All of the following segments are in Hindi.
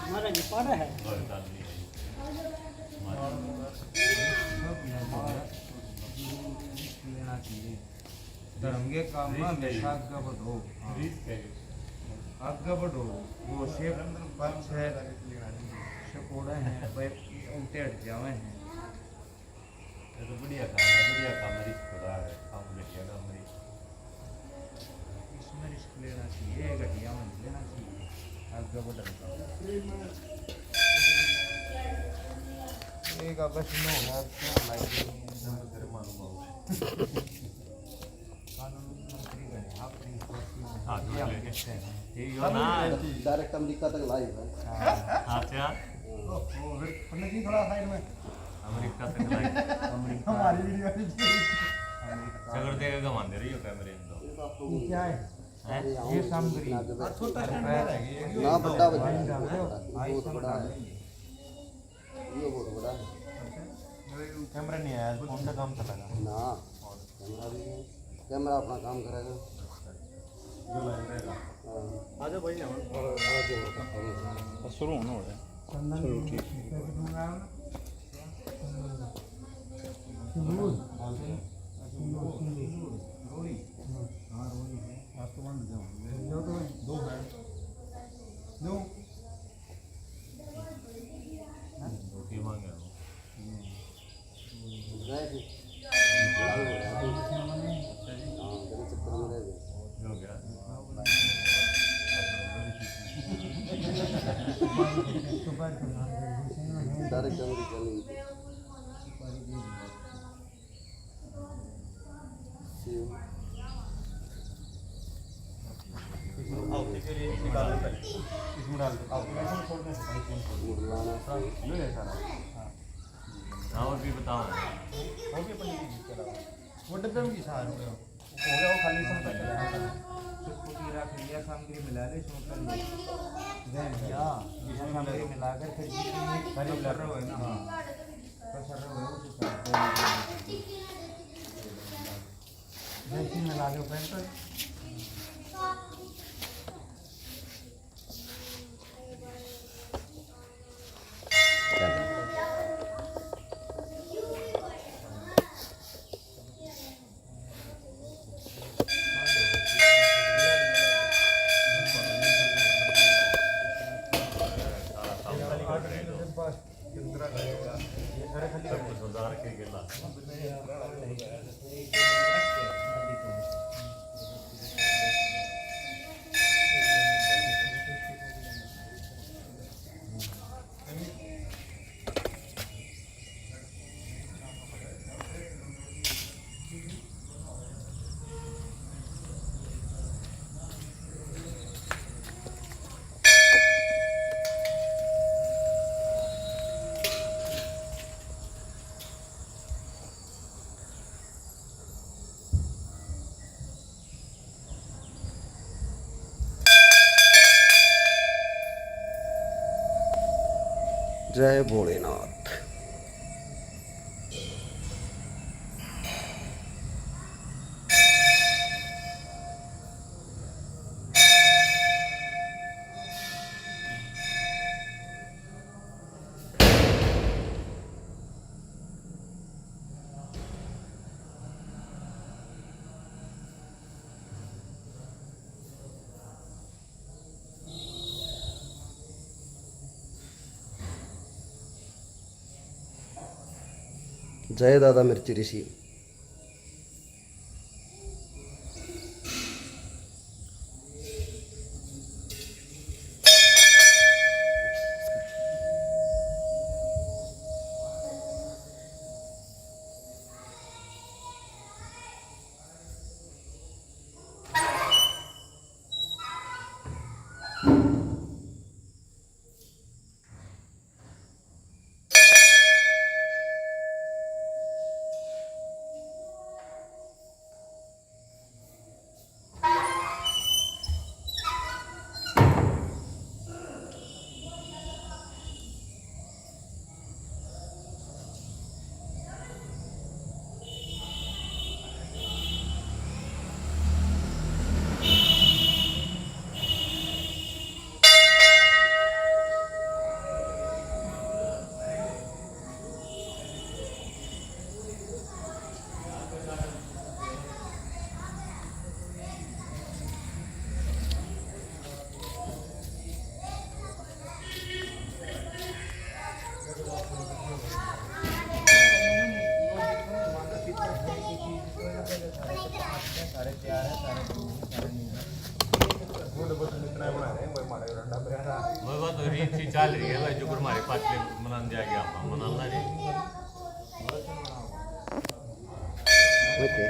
हमारा जी पढ़ है धर्म के काम में हमेशा आगे बढ़ो, आगे बढ़ो। वो से पाँच छः कोड़े हैं भाई उल्टे हट जावे हैं। ये तो बढ़िया काम रिस्क बड़ा है, काम घटिया काम नहीं। इसमें रिस्क लेना चाहिए, घटिया में नहीं लेना चाहिए, आगे बढ़ना। एक बस नो है क्या लाइफ नंबर तेरे मालूम हो कानून मंत्री बने अपनी हाँ ये हम कहते हैं ये यो ना डायरेक्ट अमेरिका तक लाइव है। हाँ क्या ओ फिर पन्ने की थोड़ा साइड में अमेरिका तक लाइव अमेरिका हमारी वीडियो भी सगर देगा गमान दे रही हो कैमरे में तो क्या है ये सामग्री छोटा ना बड़ा बड़ा बहुत बड़ा है, ये बहुत बड़ा है कैमरा नहीं आया फोन का काम चला ना। कैमरा भी है, कैमरा अपना काम करेगा। जो लाइव रहेगा आ जाओ भाई, शुरू होना हो रहा है। चलो ठीक दो है दो रोटी मांगे गए थे हाँ तेरे चक्कर में रह गए। हो गया डायरेक्ट अमेरिका नहीं थे। इसमें डाल दो मुरलाना से लो ये सारा हाँ और भी बताओ वो भी अपनी वो डब्बे में किसा हो गया वो खाली सब कुटी रख लिया, सामग्री मिला ले इसमें कर लिया या सामग्री मिलाकर फिर खाली मिला रहे हो ना। हाँ कसर रहे हो जैसे मिला लो पेन पर जय भोलेनाथ। जय दादा मिर्ची ऋषि। मैं बात तो रीत सी चल रही है भाई जो हमारे पास मनाने जाएगा हम मनाना रे ओके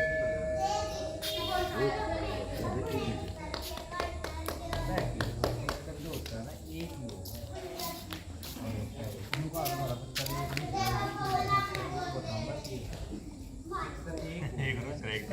एक रोज एक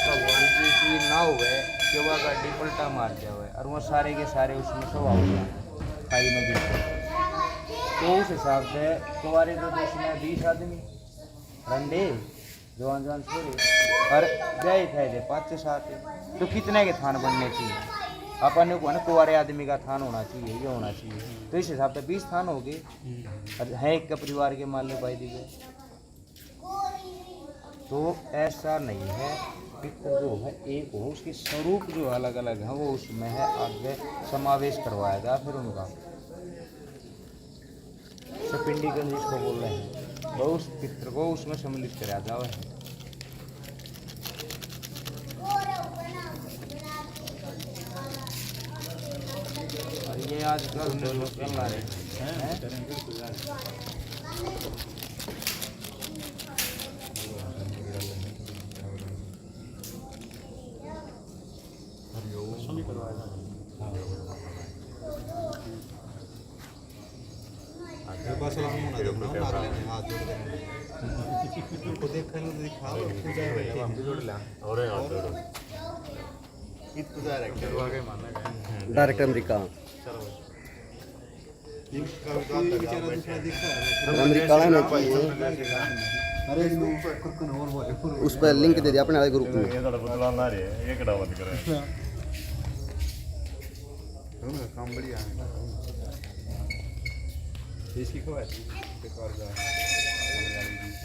भगवान की ना हुए कि वह गाड़ी पलटा मार जाए और वो सारे के सारे उसमें सब हो जाए खाई में गिर तो उस हिसाब से कुंवारे तो उसमें 20 आदमी रंडे जवान जवान छोरे और गए थे 5-7 तो कितने के थान बनने चाहिए अपन को ना कुंवारे आदमी का थान होना चाहिए ये होना चाहिए तो इस हिसाब से 20 थान हो गए और है एक का परिवार के मान लो भाई दी गए तो ऐसा नहीं है पितृ जो है एक हो उसके स्वरूप जो अलग अलग है वो उसमें है आगे समावेश करवाएगा फिर उनका सपिंडीकरण जिसको बोल रहे हैं वो उस पितृ को उसमें सम्मिलित कराया जाए और ये आजकल जो लोग चल रहे हैं डायरेक्ट अमेरिका अमेरिका में उस पर लिंक दे दिया अपने वाले ग्रुप में काम बढ़िया इसकी को है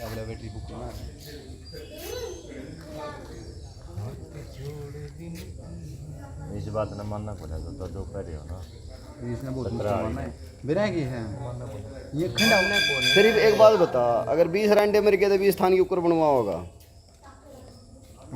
अगला बैटरी बुक करना इस बात ने मानना पड़ेगा तो जो कह रहे हो ना इसने बहुत मुश्किल है बिना की है ये खंडा होने कौन सिर्फ एक बात बता अगर 20 रंडे मेरे के तो 20 स्थान के ऊपर बनवा होगा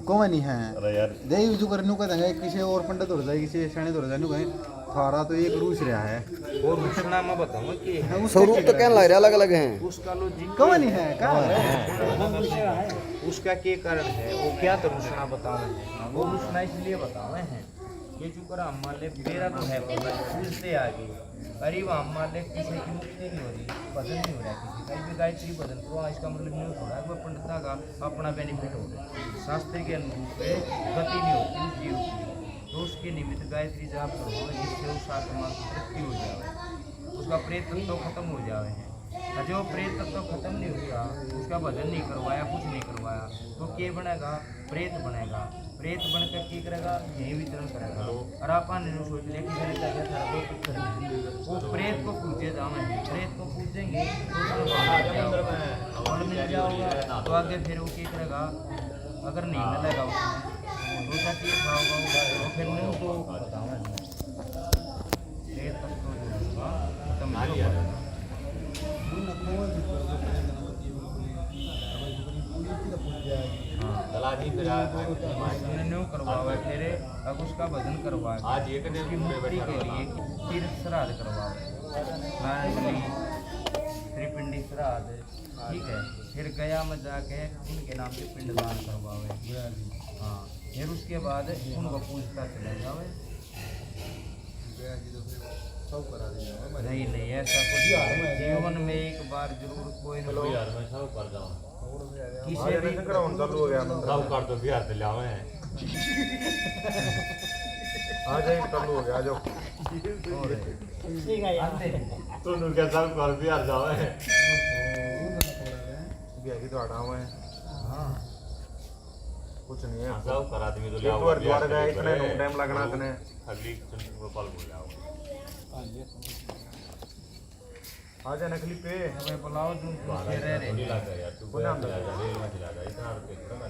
कौन नहीं है अरे यार देव जो करने को देंगे किसी और पंडित हो जाए किसी शाणे हो जाए कहीं थारा तो एक रूस रहा है और दूसरा मैं बताऊंगा कि स्वरूप तो कहने लग रहे अलग अलग हैं उसका लॉजिक कौन नहीं है कहाँ है उसका क्या कारण है वो क्या तो दूसरा बताऊँ वो दूसरा इसलिए बतावे हैं ये जो कर हम मान ले मेरा तो है पूछते आगे अरे वो हम मान ले किसी की मुक्ति नहीं हो रही भजन नहीं हो रहा किसी का भी गायत्री भजन करो इसका मतलब नहीं हो रहा है कोई पंडिता का अपना बेनिफिट हो रहा है शास्त्र के अनुरूप गति नहीं होती उस जीव की तो उसके निमित्त गायत्री जाप करो जिससे उस आत्मा की तृप्ति हो जाए उसका प्रेत तत्व खत्म हो जाए और जो प्रेत तत्व खत्म नहीं होगा उसका भजन नहीं करवाया कुछ नहीं करवाया तो क्या बनेगा प्रेत बनेगा प्रेत बनकर क्या करेगा यही वितरण करेगा और आप सोच ले कि वो प्रेत को पूजे जाएंगे प्रेत को पूजेंगे तो मिल जाओगा तो आगे फिर वो क्या करेगा अगर नहीं मिलेगा उसमें तो क्या खाओगा तो फिर मैं उसको बताऊँगा प्रेत तत्व जो होगा खत्म करवावे फिर अब उसका भजन करवाए आज एक दिन की मुक्ति के लिए तीर्थ श्राद्ध करवावे त्रिपिंडी श्राद्ध ठीक है फिर गया में जाके उनके नाम से पिंडदान करवावे हाँ फिर उसके बाद उनको पूछता चले जावे नहीं नहीं ऐसा कुछ जीवन में एक बार जरूर कोई ना कोई किसी भी सब कर दो बिहार से लावे आ जाए चालू हो गया आ जाओ ठीक है यार तुम क्या सब कर बिहार जावे बिहार की तो हटा हुआ है हाँ कुछ नहीं है सब करा देंगे तो एक बार द्वार गए इतने टाइम लगना इतने अगली गोपाल बोल जाओ आ जा नकली पे हमें बुलाओ जो बाहर रह रहे यार तू बोला जा रे मत लगा इतना रुपए थोड़ा ना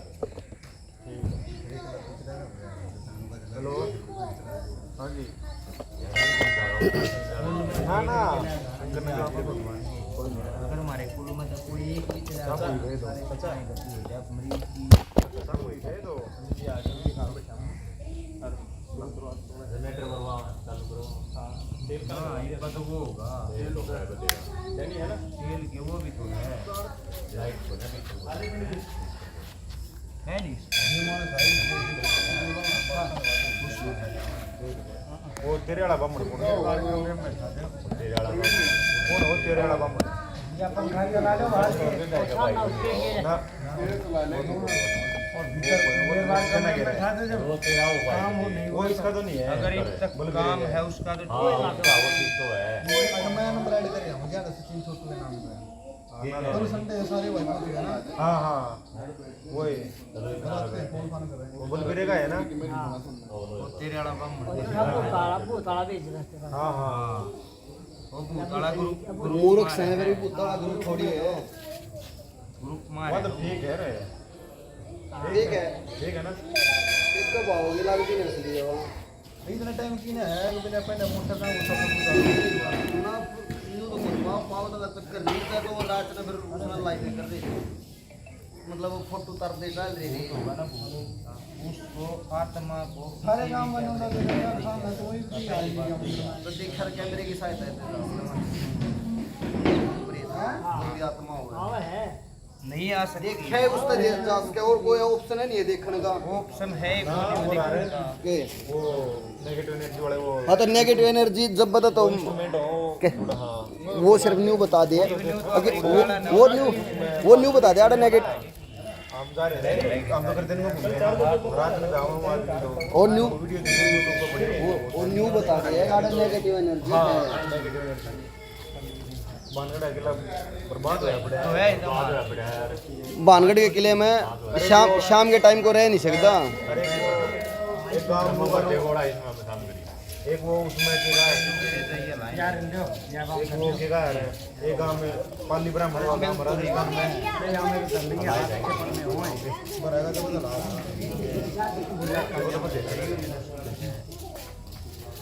ना ना अगर हमारे कुल में तो कोई एक ही तेरा सब कोई भेज दो। बचा है गति हो जाए मरीज की सब कोई दे दो जनरेटर मरवा चालू करो। हाँ इसका तो वो होगा ये लोग है बतेगा नहीं है ना तेल के वो भी तो है लाइट बना भी है नहीं वो तेरे वाला बम कौन तेरे वाला कौन हो तेरे वाला बम ये अपन खाई लगा लो बाहर से ना और भीतर बैठा दे जब वो तेरा वो काम हो नहीं वो इसका तो नहीं है अगर एक तक काम है उसका तो हाँ उसका वो ठीक तो है मैं नंबर ऐड कर रहा हूं ज्यादा सचिन छोटू के नाम पे और संडे सारे भाई को दिया ना हाँ हाँ वो है फोन फोन कर रहे वो बुलबुले का है ना वो तेरे वाला बम भूताला बेच रहे थे हाँ हाँ वो भूताला ग्रुप मूर्ख सहबरी पुतला ग्रुप थोड़ी है ग्रुप वो मार तो ठीक है रे ठीक है ठीक है ना इसका भाव लग भी नहीं असली है इतना टाइम की ना है कि बिना पहले मोटर का वो सब ना यूं तो पाव पाव तो चक्कर नहीं था तो वो रात में फिर उसने लाइव कर दे मतलब वो फोटो उतार दे डाल रही होगा ना उसको आत्मा को सारे काम बने होना तो यार काम है कोई भी आई तो देख हर कैमरे की सहायता है कोई भी आत्मा होगा हाँ है नहीं आ सकती देख है उसका क्या और कोई ऑप्शन है नहीं है देखने का ऑप्शन है के वो नेगेटिव एनर्जी वाले वो हाँ तो नेगेटिव एनर्जी जब बता तो इंस्ट्रूमेंट हो हाँ वो सिर्फ न्यू बता दे वो न्यू बता दे आड़ा नेगेटिव हम जा रहे हैं हम तो करते नहीं घूमने रात में जाऊंगा तो और न्यू वीडियो देखो यूट्यूब पर पड़ी वो न्यू बता दे आड़ा नेगेटिव एनर्जी हाँ है नेगेटिव एनर्जी बानगढ़ अकेला बर्बाद होया पड़ा तो है है एकदम भानगढ़ के किले में शाम के टाइम को रह नहीं सकता अरे एक गांव में बर्थडे घोड़ा इसमें हम काम करिए एक वो उसमें के गाय यार एक वो के गाय है एक गांव में पाली ब्राह्मण का गांव मरा एक गांव में बराबर का बता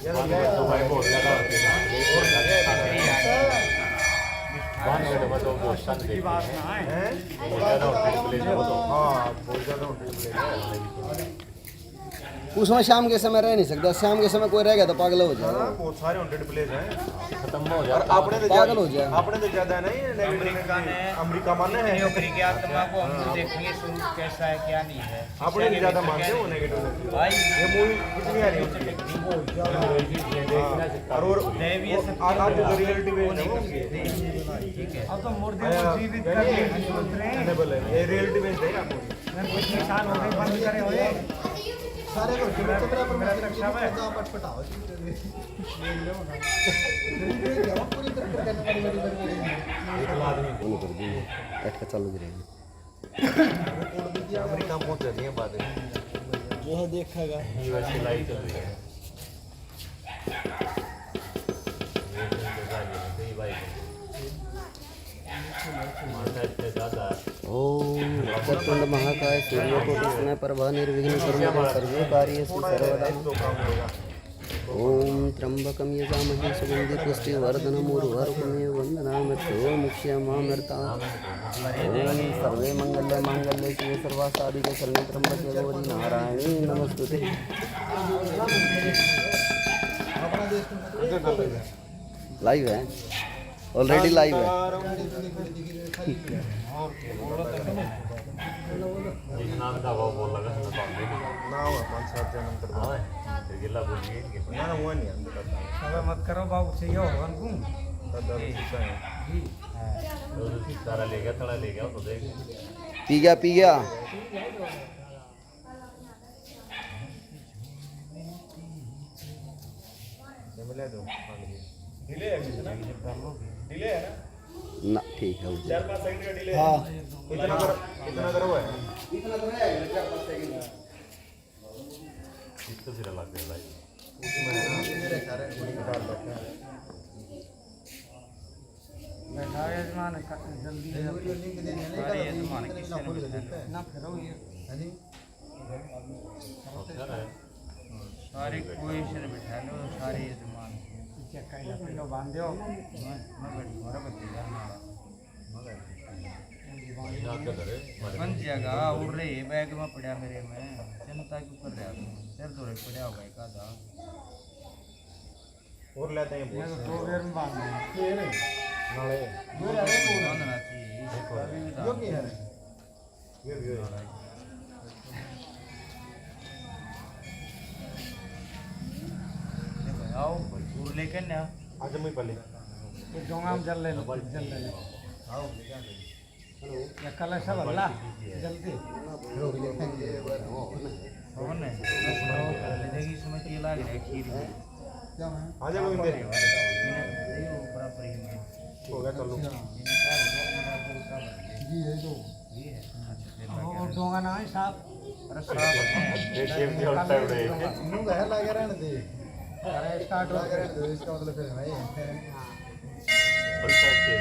यार तो भाई बहुत ज्यादा होते हैं वन घंटे में तो बहुत शांत देखते हैं हैं बहुत ज्यादा होते हैं प्लेस में तो हाँ बहुत ज्यादा होते हैं उसमें शाम के समय रह नहीं सकता शाम के समय कोई रह गया तो पागल हो जाएगा हाँ, बहुत सारे हॉन्टेड प्लेस हैं खत्म हो और जाता आपने तो पागल हो जाए आपने तो ज्यादा नहीं अमेरिका ने अमेरिका माने हैं नौकरी की आत्मा को हम तो देखेंगे स्वरूप कैसा है क्या नहीं है आपने भी ज्यादा मानते हो नेगेटिव भाई ये मूवी कितनी आ रही है और दैवीय शक्ति आज जो रियलिटी में है वो ठीक है अब तो मुर्दे को जीवित करके सोच रहे हैं अनेबल है ये रियलिटी में है आपको कुछ साल हो गए बंद करे हुए सारे को चतरा पर मेरा रक्षा में पटपटाओ पूरी तरह करने वाली मेरी अच्छा चलो जी अमेरिका पहुंच रही है बात है जो देखेगा यूएस की लाइफ चल रही है ओम चतुर्मुंड महाकाय सूर्यकोटि समय प्रभा निर्विघ्न कर्मणे सर्वे कार्येषु सर्वदा ओम त्र्यंबकं यजामहे सुगंधि पुष्टिवर्धनम् उर्वारुकमेव वन्दनामि मुक्ष्यमामृतात् ओम सर्वे मंगल्ये मांगल्ये शिवे सर्वासाधिके शरण्ये त्र्यंबके गौरी नारायणी नमस्तुते लाइव है ऑलरेडी लाइव है जिस नाम का वो बोल लगा ना काम नहीं ना हुआ 5-7 जन अंतर हाँ फिर गिल्ला बोल गए ना ना हुआ नहीं अंतर अब मत करो बाबू चाहिए होगा तुम दादा सीसा है सारा ले गया थोड़ा ले गया तो देख पी गया ये मिला दो डिले है कितना डिले है ना ठीक है 4-5 सेकंड का डिले है हाँ इतना करो है तो फिर लग गया लाइफ उसमें है ना मेरे सारे निकाल लेते हैं मैं सारे यजमान जल्दी लिंक देने नहीं सारे यजमान किसी ने कर ना फिरो ये हां अच्छा है सारे कोई से बिठा लो सारे यजमान चक्का लपेटो बांध दो मैं बैठी और बच्चे का बन जाएगा उड़ रही है बैग में पड़ा मेरे में चिंता क्यों कर रहा तू सिर जोड़े पड़ा होगा एक आधा और लेते हैं मैं तो 2 वेर में बांध दो नाले बांधना चाहिए यो की है ये भी है आओ उड़ लेके ना आज मैं पहले तो डोंगा में जल ले आओ या कलश वाला जल्दी रोक लेंगे कौन है ले देगी इसमें तेल लग रहा है खीर में क्या है आज मैं दे ये ऊपर प्री में हो गया चलो जी ये जो ये है अच्छा तेल और डोंगा ना है साहब अरे साहब ये शेप भी उल्टा उड़े मुंह गहर लगे रहने दे अरे स्टार्ट हो लगे रहने दो इसका मतलब फिर भाई उल्टा शेप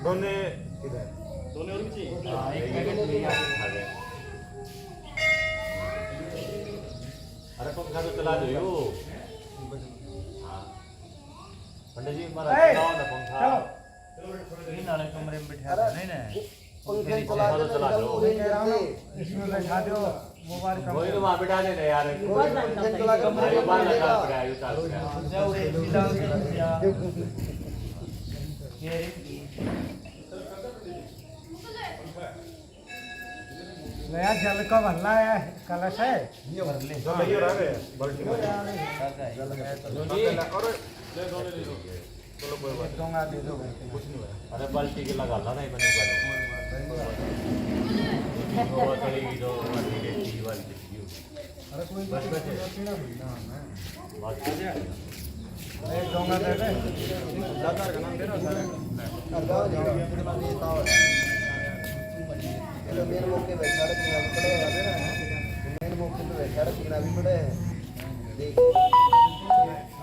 दोनों किधर एक पैकेट लिया आ गए अरे पंखा तो चला दो यो पंडित जी मारा चलाओ ना पंखा ये नाले कमरे में बैठा नहीं ना पंखे चला दे चला दो इसमें बैठा दो मोबाइल का वही तो वहां बिठा देना यार पंखे चला कर कमरे बाहर लगा पड़ा है यो चाल जाओ रे सीधा या ये रे नया जल का भरना है कलश है ये भर ले जो नहीं रहा है बाल्टी में और चलो कोई बात डोंगा दे दो कुछ नहीं हुआ अरे बाल्टी के लगा ला नहीं मैंने कहा वो चलेगी जो बाल्टी के टी वाली अरे कोई बस पीना भूलना है बात एक डोंगा दे दे दादा का नाम मेरा सर जाओ जाओ कितना देता हो ये मेरे मौके पे छड़ पीना भी पड़े है मेरे मौके पे छड़ पीना भी पड़े है देख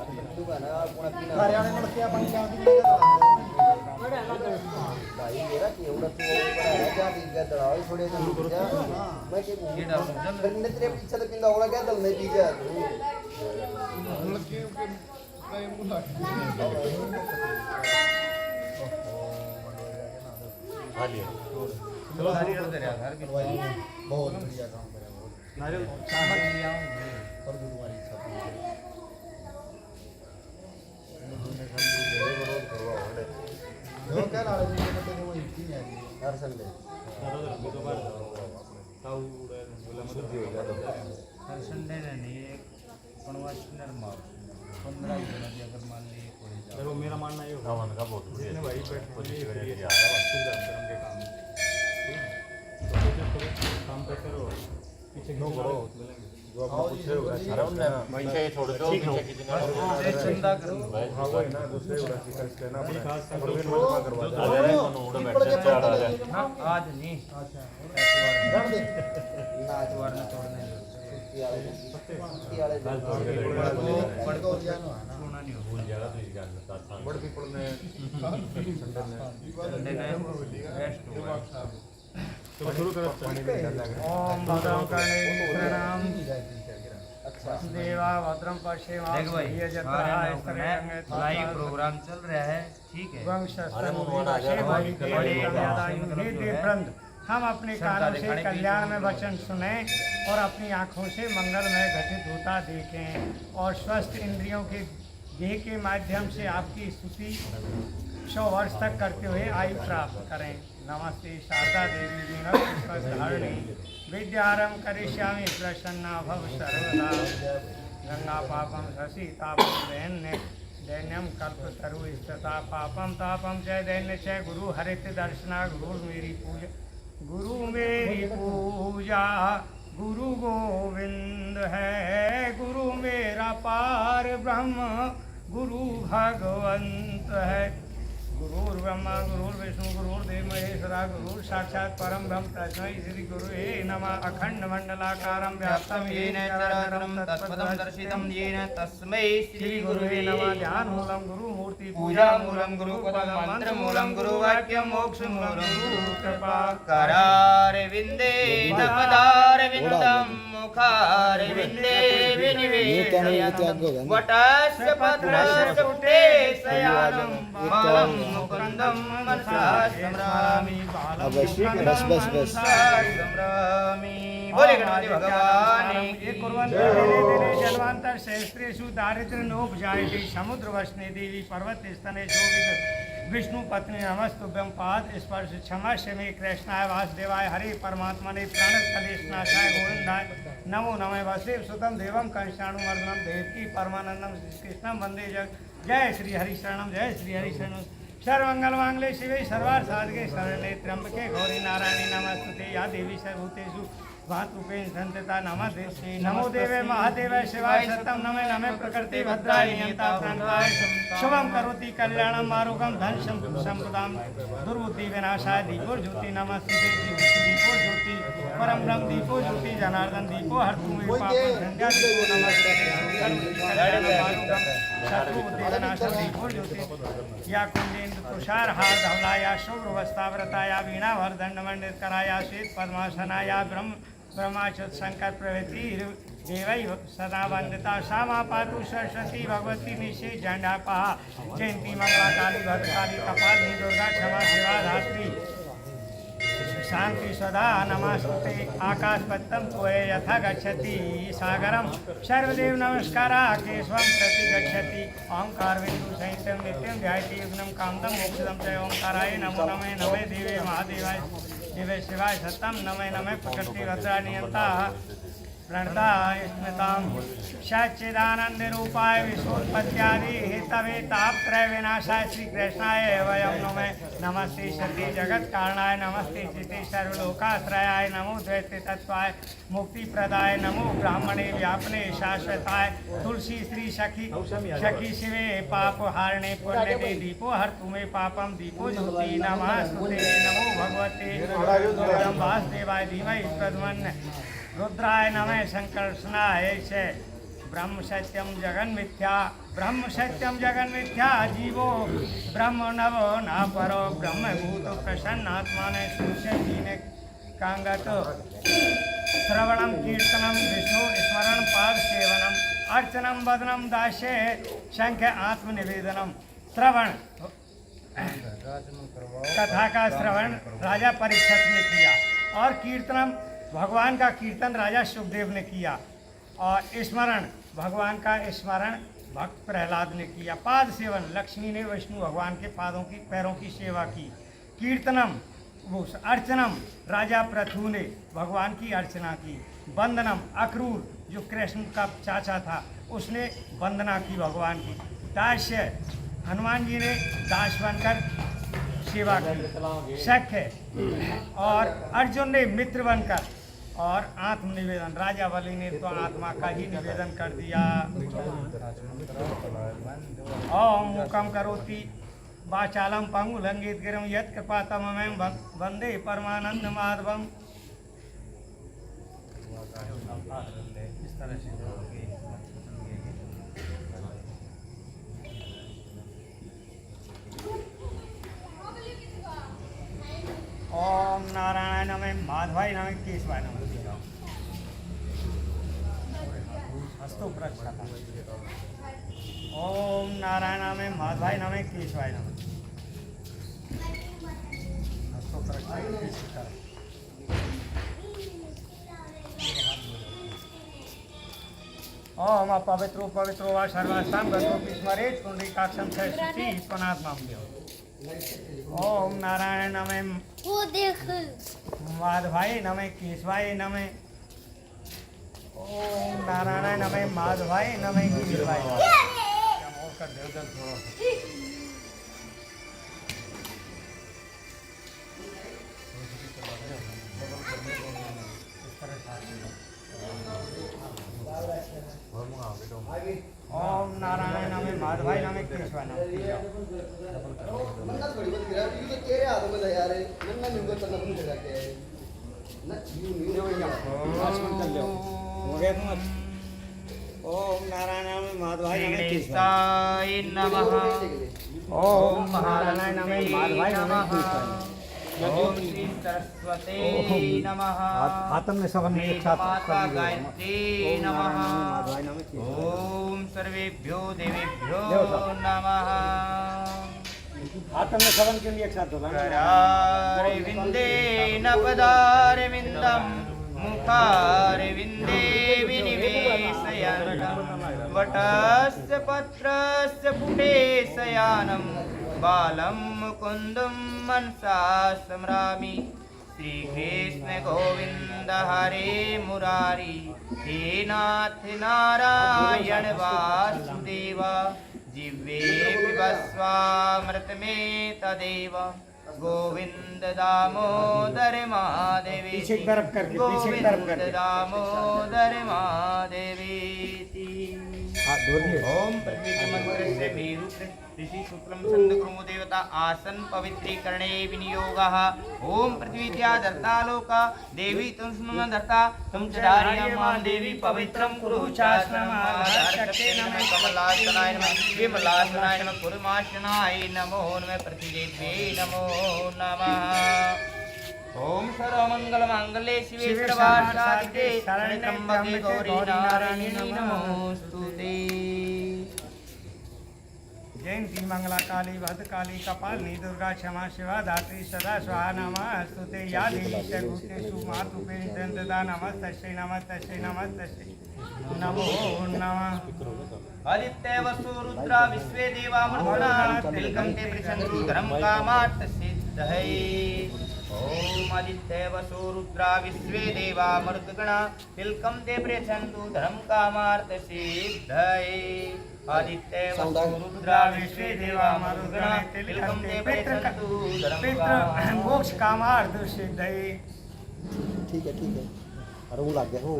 अरे तू का ना पूरा पीना हरियाणा में क्या पानी क्या भी भाई मेरा कि उड़ा तू ऊपर है क्या भी गदड़ा है थोड़े दिन रुक जा मैं के ये डाल जल फिर ने तेरे पीछे तो पिंदा उड़ा क्या दल नहीं पी जा तू खा लिया चलो नारियल दे रहा घर भी बहुत बढ़िया काम करे नारियल चावल लिया हूं और गुरुवारी सब जो क्या ना रही है तो वो इतनी है हर संडे हर संडे ने नहीं एक पणवाशनर मार 15 दिन अगर मान लिए कोई देखो मेरा मानना ये होगा मन का बहुत बढ़िया भाई पोजीशन में आ काम पे करो पीछे नो करो जो आप पूछ रहे हो अरे उनने पीछे छोड़ दो पीछे कितने ये चिंता करो हां वही ना दूसरे उड़ा सीकर लेना पड़ेगा और फिर मत करवा दो अरे कोनो उड़ बैठ चढ़ा रहा है हां आज नहीं अच्छा ऐतवार रख दे ना ऐतवार ने तोड़ने छुट्टी वाले दिन बड़ को दिया ना सोना नहीं हो भूल जाएगा तो इस गान में साथ बड़ पीपल ने संडे ने रेस्ट हुआ तो शुरू करो ओम भद्रं कर्णे प्रणाम अच्छा देवा भद्रं पश्येम देख भाई ये जता लाइव प्रोग्राम चल रहा है ठीक है हम अपने कानों से कल्याण में वचन सुने और अपनी आँखों से मंगलमय घटित होता देखें और स्वस्थ इंद्रियों के देह के माध्यम से आपकी स्तुति 100 वर्ष तक करते हुए आयु प्राप्त करें। नमस्ते शारदा देवी दीनधारिणी विद्यारं करिष्यामि प्रसन्ना भव सर्वदा गंगा पापम शशि तापम दैन्यम कल्पतरु स्थिता पापम तापम च दैन्य च गुरु हरित दर्शना गुरु मेरी पूजा गुरु गोविंद है गुरु मेरा पार ब्रह्म गुरु भगवंत है गुरुर् ब्रह्मा गुरुर्विष्णु गुरुर्देव महेश्वरा गुरुर् साक्षात् परम ब्रह्म तस्मै श्री गुरुवे नमः अखंड मंडलाकारं व्याप्तं येन चराचरं तत्पदं दर्शितं येन तस्मै श्री गुरुवे नमः ध्यानमूलं गुरुमूर्ति पूजामूलं गुरुपदं मंत्रमूलं गुरुवाक्यं मोक्षमूलं गुरुकृपा करारविंदे नमदारविंदं मुखारविंदे निवेदयामि वटस्य पत्रस्य पुटेशयानं बालं मुकुन्दं मनसा स्मरामि स्मरामि। बोले गणपति भगवान ये कुर्वन्ति दिने दिने जन्मान्तर सहस्रेषु दारिद्र्योपजायते समुद्र वसने देवी पर्वत स्तने शोभित विष्णु पत्नी नमस्तुभ्यं पाद स्पर्श क्षमस्य मे कृष्णाय वासुदेवाय हरे परमात्मने प्रणत कलेशनाशाय गोविंदाय नमो नमः वसुदेव सुतम देवम कंसाणुमर्दनम देवकी परमानंदम कृष्णम वंदे जग। जय श्री हरि शरणम, जय श्री हरि शरणम। सर्वमंगल मांगल्ये शिवे सर्वार्थ साधके शरणे त्र्यंबके गौरी नारायणी नमस्तुते या देवी सर्वभूतेषु भातृपेन संतता नमस्ते। नमो देवे महादेवाय शिवाय सत्यम नमे नमे प्रकृति भद्राय नियंता प्राणाय शुभम करोति कल्याणम आरोग्यम धन संपदाम दुर्बुद्धि विनाशाय दीपो ज्योति नमस्ते। दीपो ज्योति परम ब्रह्म दीपो ज्योति जनार्दन दीपो हर तुम्हें पाप संध्या दीपो नमस्ते। कल्याणम आरोग्यम शत्रु बुद्धि विनाशम दीपो ज्योति या कुंडेन्द्र तुषार हार धवलाया शुभ्र वस्ताव्रताया वीणा वरदंड मंडित कराया श्वेत पद्मासनाया ब्रह्माच्युत शंकर प्रवृत्ति देवै सदा वंदिता श्यामा पातु सरस्वती भगवती निशे झंडापा जयंती मंगला काली भद्रकाली कपालिनी दुर्गा क्षमा शिवा धात्री शांति सदा नमस्ते। आकाशपत्तम कोय यथा गच्छति सागरम सर्वदेव नमस्कारा केशवम प्रति गच्छति ओंकार बिंदु सहितं नित्यं ध्यायति युग्नं कामदं मोक्षदं च ओंकाराय नमो नमः। नमः देवे महादेवाय शिवे शिवाय सत्यम नमः नमः प्रकृति भद्रा नियंता प्रणताय स्मृताम सच्चिदानंद रूपाय विश्वोत्पत्त्यादि हेतवे तापत्रय विनाशाय श्री कृष्णाय वयं नमः। नमस्ते सती जगत कारणाय नमस्ते चिते सर्वलोकाश्रयाय नमो द्वैते तत्वाय मुक्ति प्रदाय नमो ब्राह्मणे व्यापने शाश्वताय तुलसी श्री सखी शिवे पाप हारणे पुण्यते दीपो हर तुम्हें पापम दीपो ज्योति नमस्ते। नमो भगवते वासुदेवाय धीमहि प्रद्युम्न रुद्राय नमः संकर्षणाय च ब्रह्म सत्यम जगन मिथ्या ब्रह्म सत्यम जगन मिथ्या जीवो ब्रह्म नवो न परो ब्रह्म भूत प्रसन्नात्मान सुशीन कांगत श्रवणम कीर्तनम विष्णु स्मरण पाद सेवनम अर्चनम वदनम दास्ये शंख आत्मनिवेदनम। श्रवण कथा का श्रवण राजा परीक्षित ने किया और कीर्तनम भगवान का कीर्तन राजा सुखदेव ने किया और स्मरण भगवान का स्मरण भक्त प्रहलाद ने किया। पाद सेवन लक्ष्मी ने विष्णु भगवान के पादों की पैरों की सेवा की। कीर्तनम वो अर्चनम राजा पृथु ने भगवान की अर्चना की। वंदनम अक्रूर जो कृष्ण का चाचा था उसने वंदना की भगवान की। दास्य हनुमान जी ने दास बनकर सेवा की। सख्य और अर्जुन ने मित्र बनकर और आत्मनिवेदन राजा बलि ने तो आत्मा का ही निवेदन कर दिया। ओम मुकम करोति वाचालम पंगुलंगित गिरम यत् कृपातमं वंदे परमानंद माधवम। इस तरह से ओम नारायण नमः माधवाय नमः केशवाय नमः। हस्तो प्रक्षाता ओम नारायण नमः माधवाय नमः केशवाय नमः। हस्तो प्रक्षाता ओम अपवित्रो पवित्रो वा सर्वासां गतोपि स्मरेत् पुण्डरीकाक्षं च शुचि त्वनात्मां देव। ओम नारायण नमः वो देख माधवाय नमः केशवाय नमः। ओम नारायण नमः माधवाय नमः केशवाय ओम नारायण नमः माधवाय नमः केशवाय नमः। मन्ना थोड़ी बहुत गिरा ये तो तेरे हाथों में था यार मन्ना न्यूज़ करना तुम जगह के ना न्यूज़ हो गया हो गया तुम। ओम नारायण नमः माधवाय नमः गणेशाय नमः। ओम नारायण नमः माधवाय नमः केशवाय। ओम श्री सरस्वती नमः। आत्म में सवन में एक साथ माता गायत्री नमः। ओम सर्वेभ्यो देवेभ्यो नमः। आत्म में सवन के लिए एक साथ होगा करारविन्दे न पदारविन्दं मुखारविन्दे विनिवेशयन्तं वटस्य पत्रस्य पुटे शयानं बालं मुकुन्दं मनसा स्मरामि। श्रीकृष्ण गोविन्द हरे मुरारी हे नाथ नारायण वासुदेव जिह्वे पिबस्वामृत में तदेव गोविंद दामोदर माधवी पीछे की तरफ करके, पीछे की तरफ करके। गोविंद दामोदर माधवी। ओम पृथ्वी मंत्र से मेरु ऋषि शुक्लम छंद क्रमो देवता आसन पवित्रीकरणे विनियोगः। ओम पृथ्वीत्या धर्ता लोका देवी तुम धर्ता तुम चार्यामां देवी पवित्रं कुरु चास्नमः। नमः कमलासनाय नमः विमलासनाय नमः कुर्माशनाय नमो नमः पृथ्वीदेव्यै नमो नमः। ओम सर्वमंगल मांगल्ये शिवे सर्वार्थसाधिके शरण्ये त्र्यंबके गौरी नारायणी नमोस्तुते। जयंती मंगला काली भद्रकाली कपालिनी दुर्गा क्षमा शिवा धात्री सदा स्वाहा नमस्तुते। या देवी सर्वभूतेषु मातृरूपेण संस्थिता नमस्तस्यै नमस्तस्यै नमस्तस्यै नमो नमः। आदित्य वसु रुद्रा विश्वे देवा मरुणा तिलकं ते पृच्छन्तु धर्म कामार्थ सिद्धये। ओम आदित्य वसु रुद्रा विश्वे देवा मरुद्गणा तिलकं ते पृच्छन्तु धर्म कामार्थ सिद्धये। आदित्य वसु रुद्रा विश्वे देवा मरुद्गणा तिलकं ते पृच्छन्तु धर्म मोक्ष कामार्थ सिद्धये। ठीक है अरे वो लग गया हो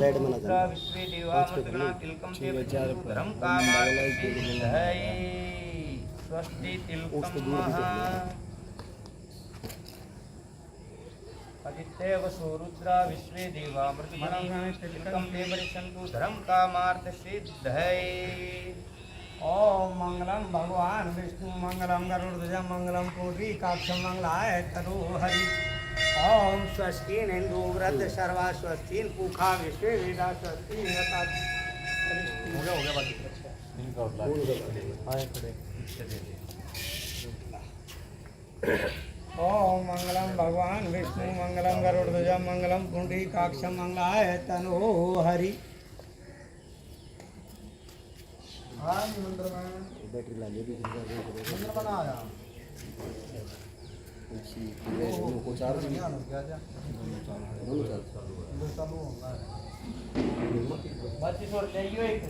रेड में ना जाना। विश्वे देवा मरुद्गणा तिलकं ते पृच्छन्तु धर्म कामार्थ सिद्धये। स्वस्ति तिलकं आदित्य वसु रुद्रा विश्वे देवा मरुद्गणा तिलकं ते पृच्छन्तु धर्म कामार्थ सिद्धये। ओम मंगलम भगवान विष्णु मंगलम गरुड़ध्वज मंगलम पुंडरीकाक्षं मंगलाय तनोहरि। ओम स्वस्ति इंदु वृद्ध सर्वा स्वस्ति पूखा विश्वे वेदा स्वस्ति हो गया बाकी इनका और लास्ट ओम मंगलम भगवान विष्णु मंगलम गरुड़ध्वज मंगलम पुंडरीकाक्षं मंगलाय तनोहरि। बैटरी ला ले भी मंदिर बनाया को चार्ज नहीं आना क्या जा चालू होगा बाकी छोड़ जाइयो एक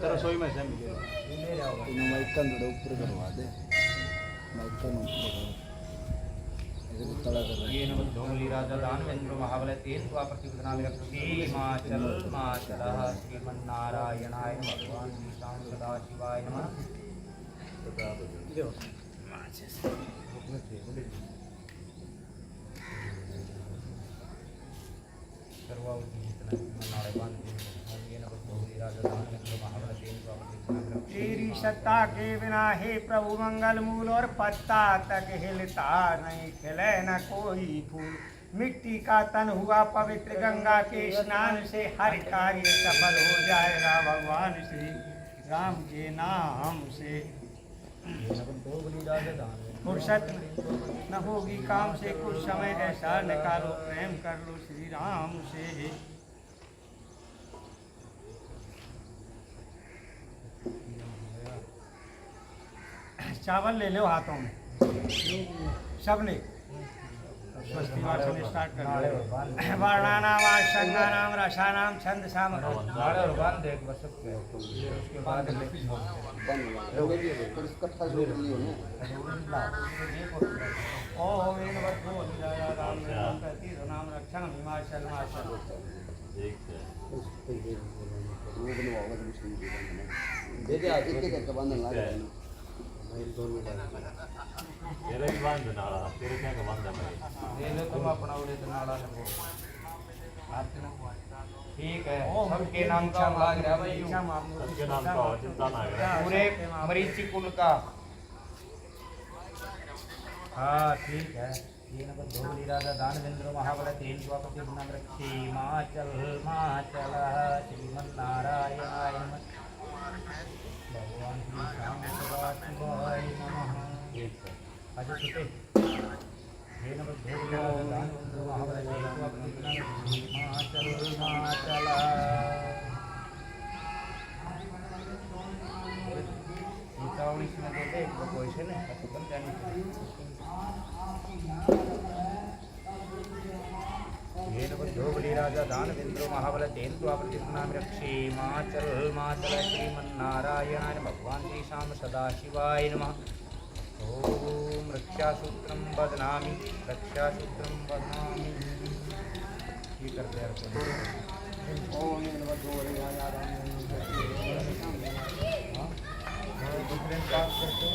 रसोई में से माइक का थोड़ा ऊपर करवा दे माइक का ऊपर तड़ा कर ये नमः धोमली राजा दानवेंद्र महाबल तेज वा प्रतिपदना विरक्ति हिमाचल माचलः श्रीमन्नारायणाय नमः भगवान विष्णु सदा शिवाय नमः। तेरी सत्ता के बिना हे प्रभु मंगल मूल और पत्ता तक हिलता नहीं, खिले न कोई फूल। मिट्टी का तन हुआ पवित्र गंगा के स्नान से हर कार्य सफल हो जाएगा भगवान श्री राम के नाम से। फुर्सत न होगी काम से, कुछ समय ऐसा निकालो, प्रेम कर लो श्री राम से। चावल ले लो हाथों में सबने, स्वस्ति वाचन स्टार्ट कर वर्णानाम आशंगानाम रसानाम छंद सामक नाड़े और बांध एक बस सकते हैं उसके बाद इकट्ठा जोड़ लियो ना ओम इन वस्तु राम नाम प्रति नाम रक्षण हिमाचल माचल ठीक है वो बनवाओगे तो मुश्किल नहीं है दे दे एक एक करके बांधने लगा देना तेरा भी बांध नाला तेरे क्या का बांधा मैं ये लो तुम अपना उड़े तो नाड़ा लगो ठीक है सबके नाम का लाग रहा भाई सबके नाम का और चिंता ना करें पूरे मरीची कुल का हाँ ठीक है ये नंबर 2 राजा दानवेंद्र महाबल तेन स्वापति नाम रक्षी माचल श्रीमन्नारायणाय नमः भगवान श्री श्याम सदाशिवाय नमः आज सुते ये नंबर 2 राजा दानवेंद्र महाबल तेन स्वापति नाम रक्षी माचल सीतावड़ी में देते एक कोई से ने खत्म जानी ये नंबर 2 राजा दानवेंद्र महाबल तेन स्वापति नाम रक्षे माचल श्रीमन्नारायणाय भगवान श्री श्याम सदाशिवाय नमः ओम रक्षासूत्रम बदनामि ये करते हैं ओम नमः दो राजा दूसरे पास करते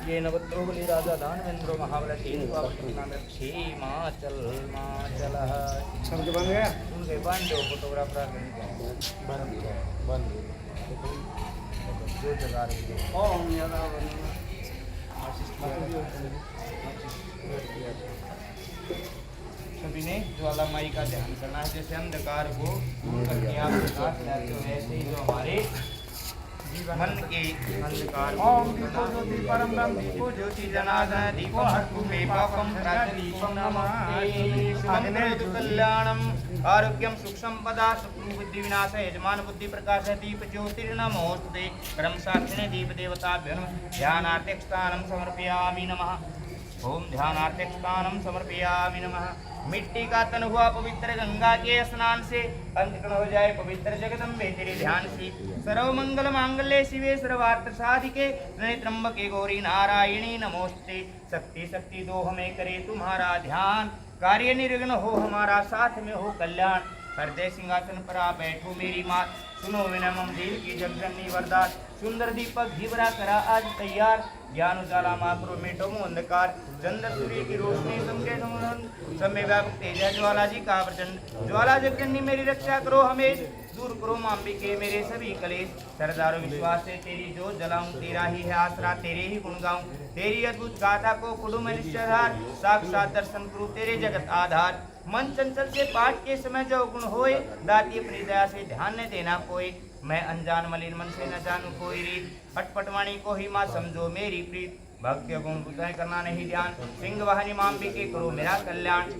ये नवद्रोबली राजा दानवेंद्र महाबल तेन स्वापति नाम रक्षे माचल शब्द बन गया उनके बंद फोटोग्राफर बंद जो जगह रही है ओम यादा सभी ने ज्वालामाई का ध्यान करना है जैसे अंधकार को दूर करके आप प्रकाश लाते हो ऐसे ही जो हमारे मन के अंधकार को ओम दीपो ज्योति परम ब्रह्म दीपो ज्योति जनार्दन दीपो हर्तु मे पापम प्रदीपम नमस्ते शुभं कल्याणम आरोग्यम सुख संपदा शत्रु बुद्धि विनाश यजमान बुद्धि प्रकाश दीप ज्योतिर्नमोस्ते कर्म साक्षिणे दीप देवताभ्यो नमः ध्यानार्थे स्थानं समर्पयामि नमः ओम ध्यानार्थे स्थानं समर्पयामि नमः मिट्टी का तन हुआ पवित्र गंगा के स्नान से अंतकण हो जाए पवित्र जगदम्बे तेरे ध्यान से सर्व मंगल मांगल्ये शिवे सर्वार्थ साधिके त्र्यंबके गौरी नारायणी नमोस्ते शक्ति शक्ति दो हमें करे तुम्हारा ध्यान कार्य निर्विघ्न हो हमारा साथ में हो कल्याण हृदय सिंहासन पर आप बैठो मेरी मात सुनो विनय मम दिल की जगजननी वरदान सुंदर दीपक घीवरा करा आज तैयार ज्ञान उजाला माकरो मेटो अंधकार चंद्र सूर्य की रोशनी समझे समय व्यापक तेज ज्वाला जी का प्रचंड ज्वाला जगजननी मेरी रक्षा करो हमें दूर करो मांबिके मेरे सभी कलेश सरदारों विश्वास से तेरी जोत जलाऊं तेरा ही है आसरा तेरे ही गुण गाऊं तेरी अद्भुत गाथा को कुडुम निश्चयधार साक्षात दर्शन करूं तेरे जगत आधार मन चंचल से पाठ के समय जो गुण होए दाती अपनी दया से ध्यान न देना कोई मैं अनजान मलिन मन से न जानू कोई रीत पटपटवाणी को ही माँ समझो मेरी प्रीत भक्ति गुण बुधाय करना नहीं ध्यान सिंह वाहनी मांबिके करो मेरा कल्याण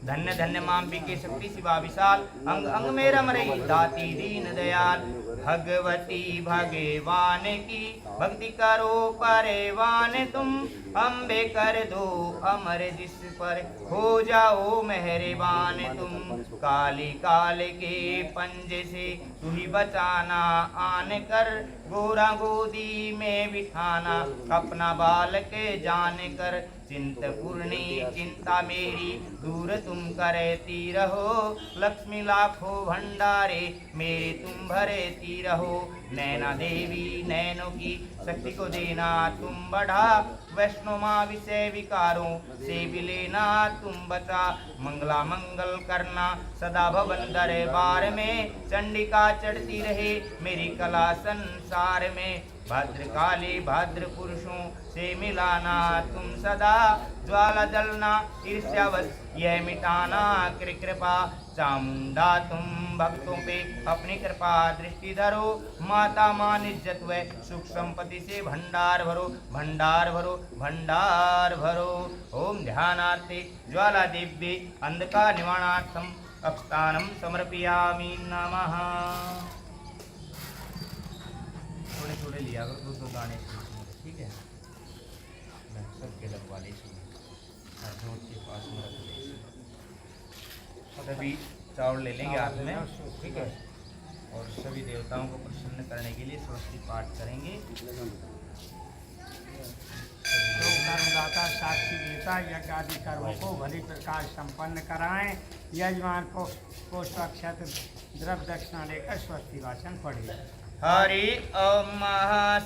धन्य धन्य मांबिके शक्ति शिवा विशाल अंग अंग मेरा मरई दाती दीन दयाल भगवती भगवान की भक्ति करो परेवान तुम अम्बे कर दो अमर जिस पर हो जाओ मेहरबान तुम काली काल के पंजे से तू ही बचाना आन कर गोरा गोदी में बिठाना अपना बालक जान कर चिंतपूर्णी चिंता मेरी दूर तुम करती रहो लक्ष्मी लाखों भंडारे मेरे तुम भरती रहो नैना देवी नैनों की शक्ति को देना तुम बढ़ा वैष्णो माँ विषय विकारों से भी लेना तुम बचा मंगला मंगल करना सदा भवन दरबार में चंडिका चढ़ती रहे मेरी कला संसार में भद्रकाली भद्र पुरुषों से मिलाना तुम सदा ज्वाला जलना ईर्ष्यावश यह मिटाना कृपा चामुंडा तुम भक्तों पे अपनी कृपा दृष्टि धरो माता मान इज्जत व सुख संपत्ति से भंडार भरो भंडार भरो भंडार भरो ओम ध्यानार्थे ज्वाला दिव्य अंधकार निवारणार्थम अक्षतानम समर्पयामि नमः थोड़े थोड़े लिया करो दो दाने ठीक है, सबके लगवा ले इसमें, नोट के पास में रख ले। सभी चावल ले लेंगे हाथ में, ठीक है, और सभी देवताओं को प्रसन्न करने के लिए स्वस्ति पाठ करेंगे। तो कर्मदाता साक्षी देता यज्ञ आदि कर्मों को भली प्रकार संपन्न कराएं। यजमान को अक्षत द्रव्य दक्षिणा लेकर स्वस्ति वाचन पढ़े। हरि ओम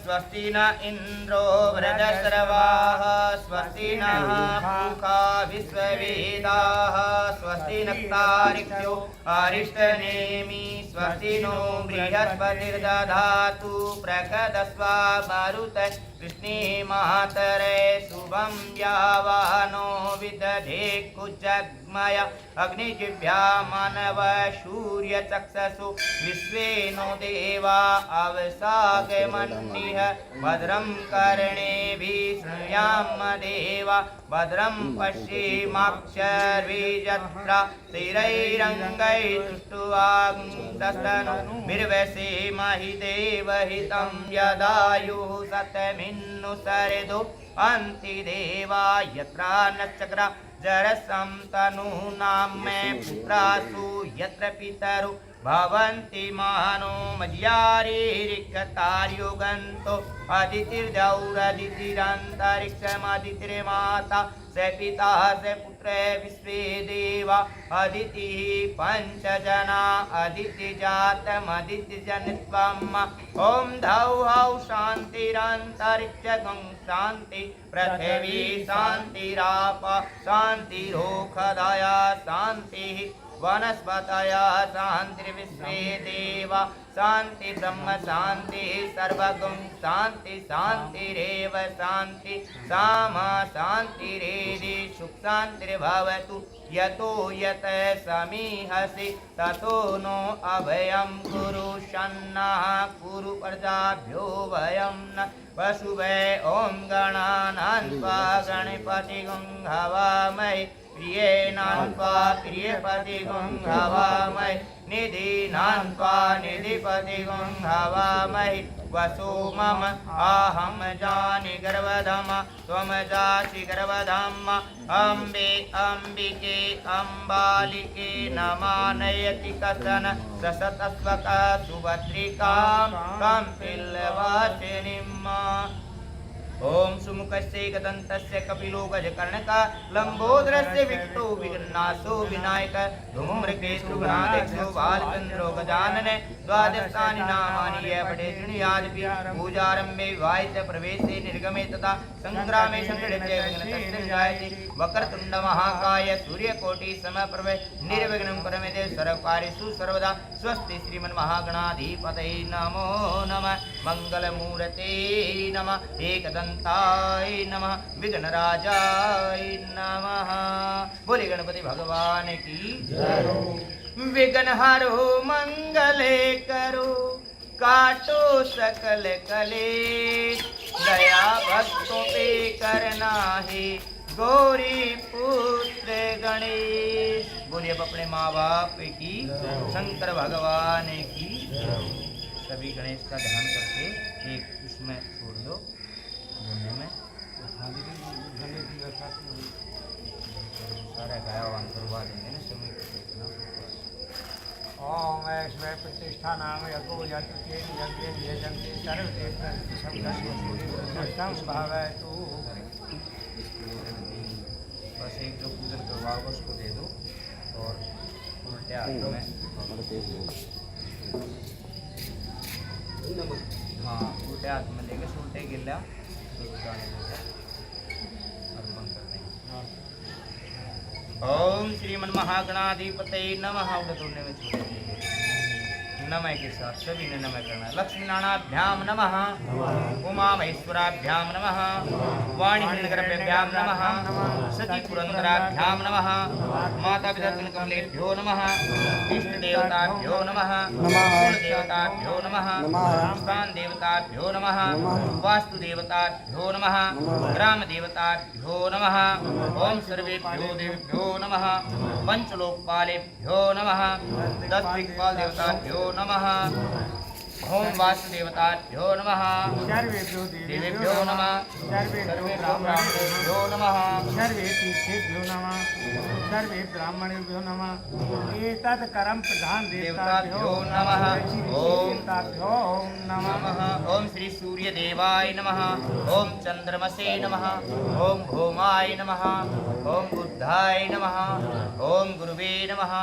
स्वस्ति न इंद्रो वृद्धश्रवाः स्वस्ति नः पूषा विश्ववेदाः स्वस्ति नक्तारिक्षो अरिष्टनेमि स्वस्ति नो बृहस्पतिर्दधातु प्रकदस्वा मारुतः कृष्णे मातरे शुभं यावानो विदधे कुजग्मय अग्निजिभ्या मानव सूर्य चक्षसु विश्वे नो देवा अवसागमन्निः भद्रं कर्णेभिः शृणुयाम देवा भद्रं पश्येमाक्षर्भिर्यत्रा स्थिरैरङ्गैस्तुष्टुवांस्तनूभिर्वसेमहि देवहितं यदायुः सतमिन्नुसरेदो अन्ति देवा यत्रा नक्षत्रा जरसं तनूनां मे पुत्रासु यत्र पितरु भवन्ति मानो मज्यारीरिक्तार्युगन्तो अदितिर्दौरदितिरन्तरिक्षमदितिर्माता स पिता स पुत्र विश्वे देवा अदितिः पञ्चजना अदितिजातमदितिजनित्वम् ॐ धौ हौ शान्तिरन्तरिक्षगं शान्ति पृथिवी शान्तिराप शान्तिरोखदया शान्तिः वनस्पतया शान्तिर्विश्वे देवा शान्ति ब्रह्म शान्ति सर्वगुं शान्ति शान्तिरेव शान्ति सामा शान्तिरेधि सुख शान्तिर्भवतु यतो यत समीहसि ततो नो अभयं कुरु शन्नः कुरु प्रजाभ्यो भयं न वसुवे ॐ गणानान्त्वा गणपतिगुं हवामहे प्रियेनान्त्वा प्रियपतिगुं हवामहे निधीनान्त्वा निधिपतिगुं हवामहे वसो मम आहं जानि गर्भधम त्वं जासि गर्भधम अम्बे अम्बिके अम्बालिके नमानयति कसन ससतस्वका सुभद्रिकां कम्पिल्लवासिनीम् ओम सुमुखस्य एकदन्तस्य कपिलो गजकर्णका लंबोदरस्य विकटो विघ्नासो विनायक धूम्रकेतु गणाध्यक्षो बालचंद्रो गजानन द्वादशानि नामानि ये पठे शृणुयादपि पूजारम्भे विवाहित प्रवेशे निर्गमे तथा संग्रामे संगृह्य विघ्नतस्य जायते वक्रतुण्ड महाकाय सूर्यकोटि समप्रभ निर्विघ्नं परमेदेव सर्वकार्येषु सर्वदा स्वस्ति श्रीमन्महागणाधिपतये नमो नमः मंगलमूर्ते नमः एकदन्ताय नमः विघ्नराजाय नमः। बोले गणपति भगवान की जय। विघ्नहरो मंगले करो काटो सकल कलेश दया भक्तों पे करना है गौरी पुत्र गणेश। बोलिए अब अपने माँ बाप की शंकर भगवान की। सभी गणेश का ध्यान करके एक उसमें छोड़ दो धुने में सारा गाया हुआ करवा देंगे ना समय ओम ऐश्वर्य प्रतिष्ठा नाम यज्ञो यज्ञ यजन्ते सर्वदेवतम भावयतु। बस एक जो पूजन करवाओ उसको दे दो और उल्टे हाथ में हाँ उल्टे हाथ में लेके उल्टे गिल्ला अर्पण कर देंगे। ओम श्रीमन्महागणाधिपतये नमः। उड़ने में नमः के साथ सभी ने नमः करना। लक्ष्मी नारायणाभ्याम नमः, उमा महेश्वराभ्याम नमः, वाणी हिरण्यगर्भाभ्याम नमः, सती पुरंदराभ्याम नमः, माता पिता कमलेभ्यो नमः, इष्ट देवताभ्यो नमः, कुल देवताभ्यो नमः, स्थान देवताभ्यो नमः, वास्तु देवताभ्यो नमः, ग्राम देवताभ्यो नमः। ओम सर्वेभ्यो देवेभ्यो नमः, पंचलोकपालेभ्यो नमः, 10 दिक्पाल देवताभ्यो नमः। ओम वासुदेवताभ्यो नमः सर्वेभ्यो देवेभ्यो नमः सर्वेभ्यो ब्राह्मणेभ्यो नमः सर्वे तीर्थेभ्यो नमः सर्वे ब्राह्मणेभ्यो नमः एतत् कर्म प्रधान देवताभ्यो नमः ओम देवताभ्यो नमः नमः ओम श्री सूर्य देवाय नमः ओम चंद्रमसे नमः ओम भौमाय नमः ओम बुद्धाय नमः ओम गुरुवे नमः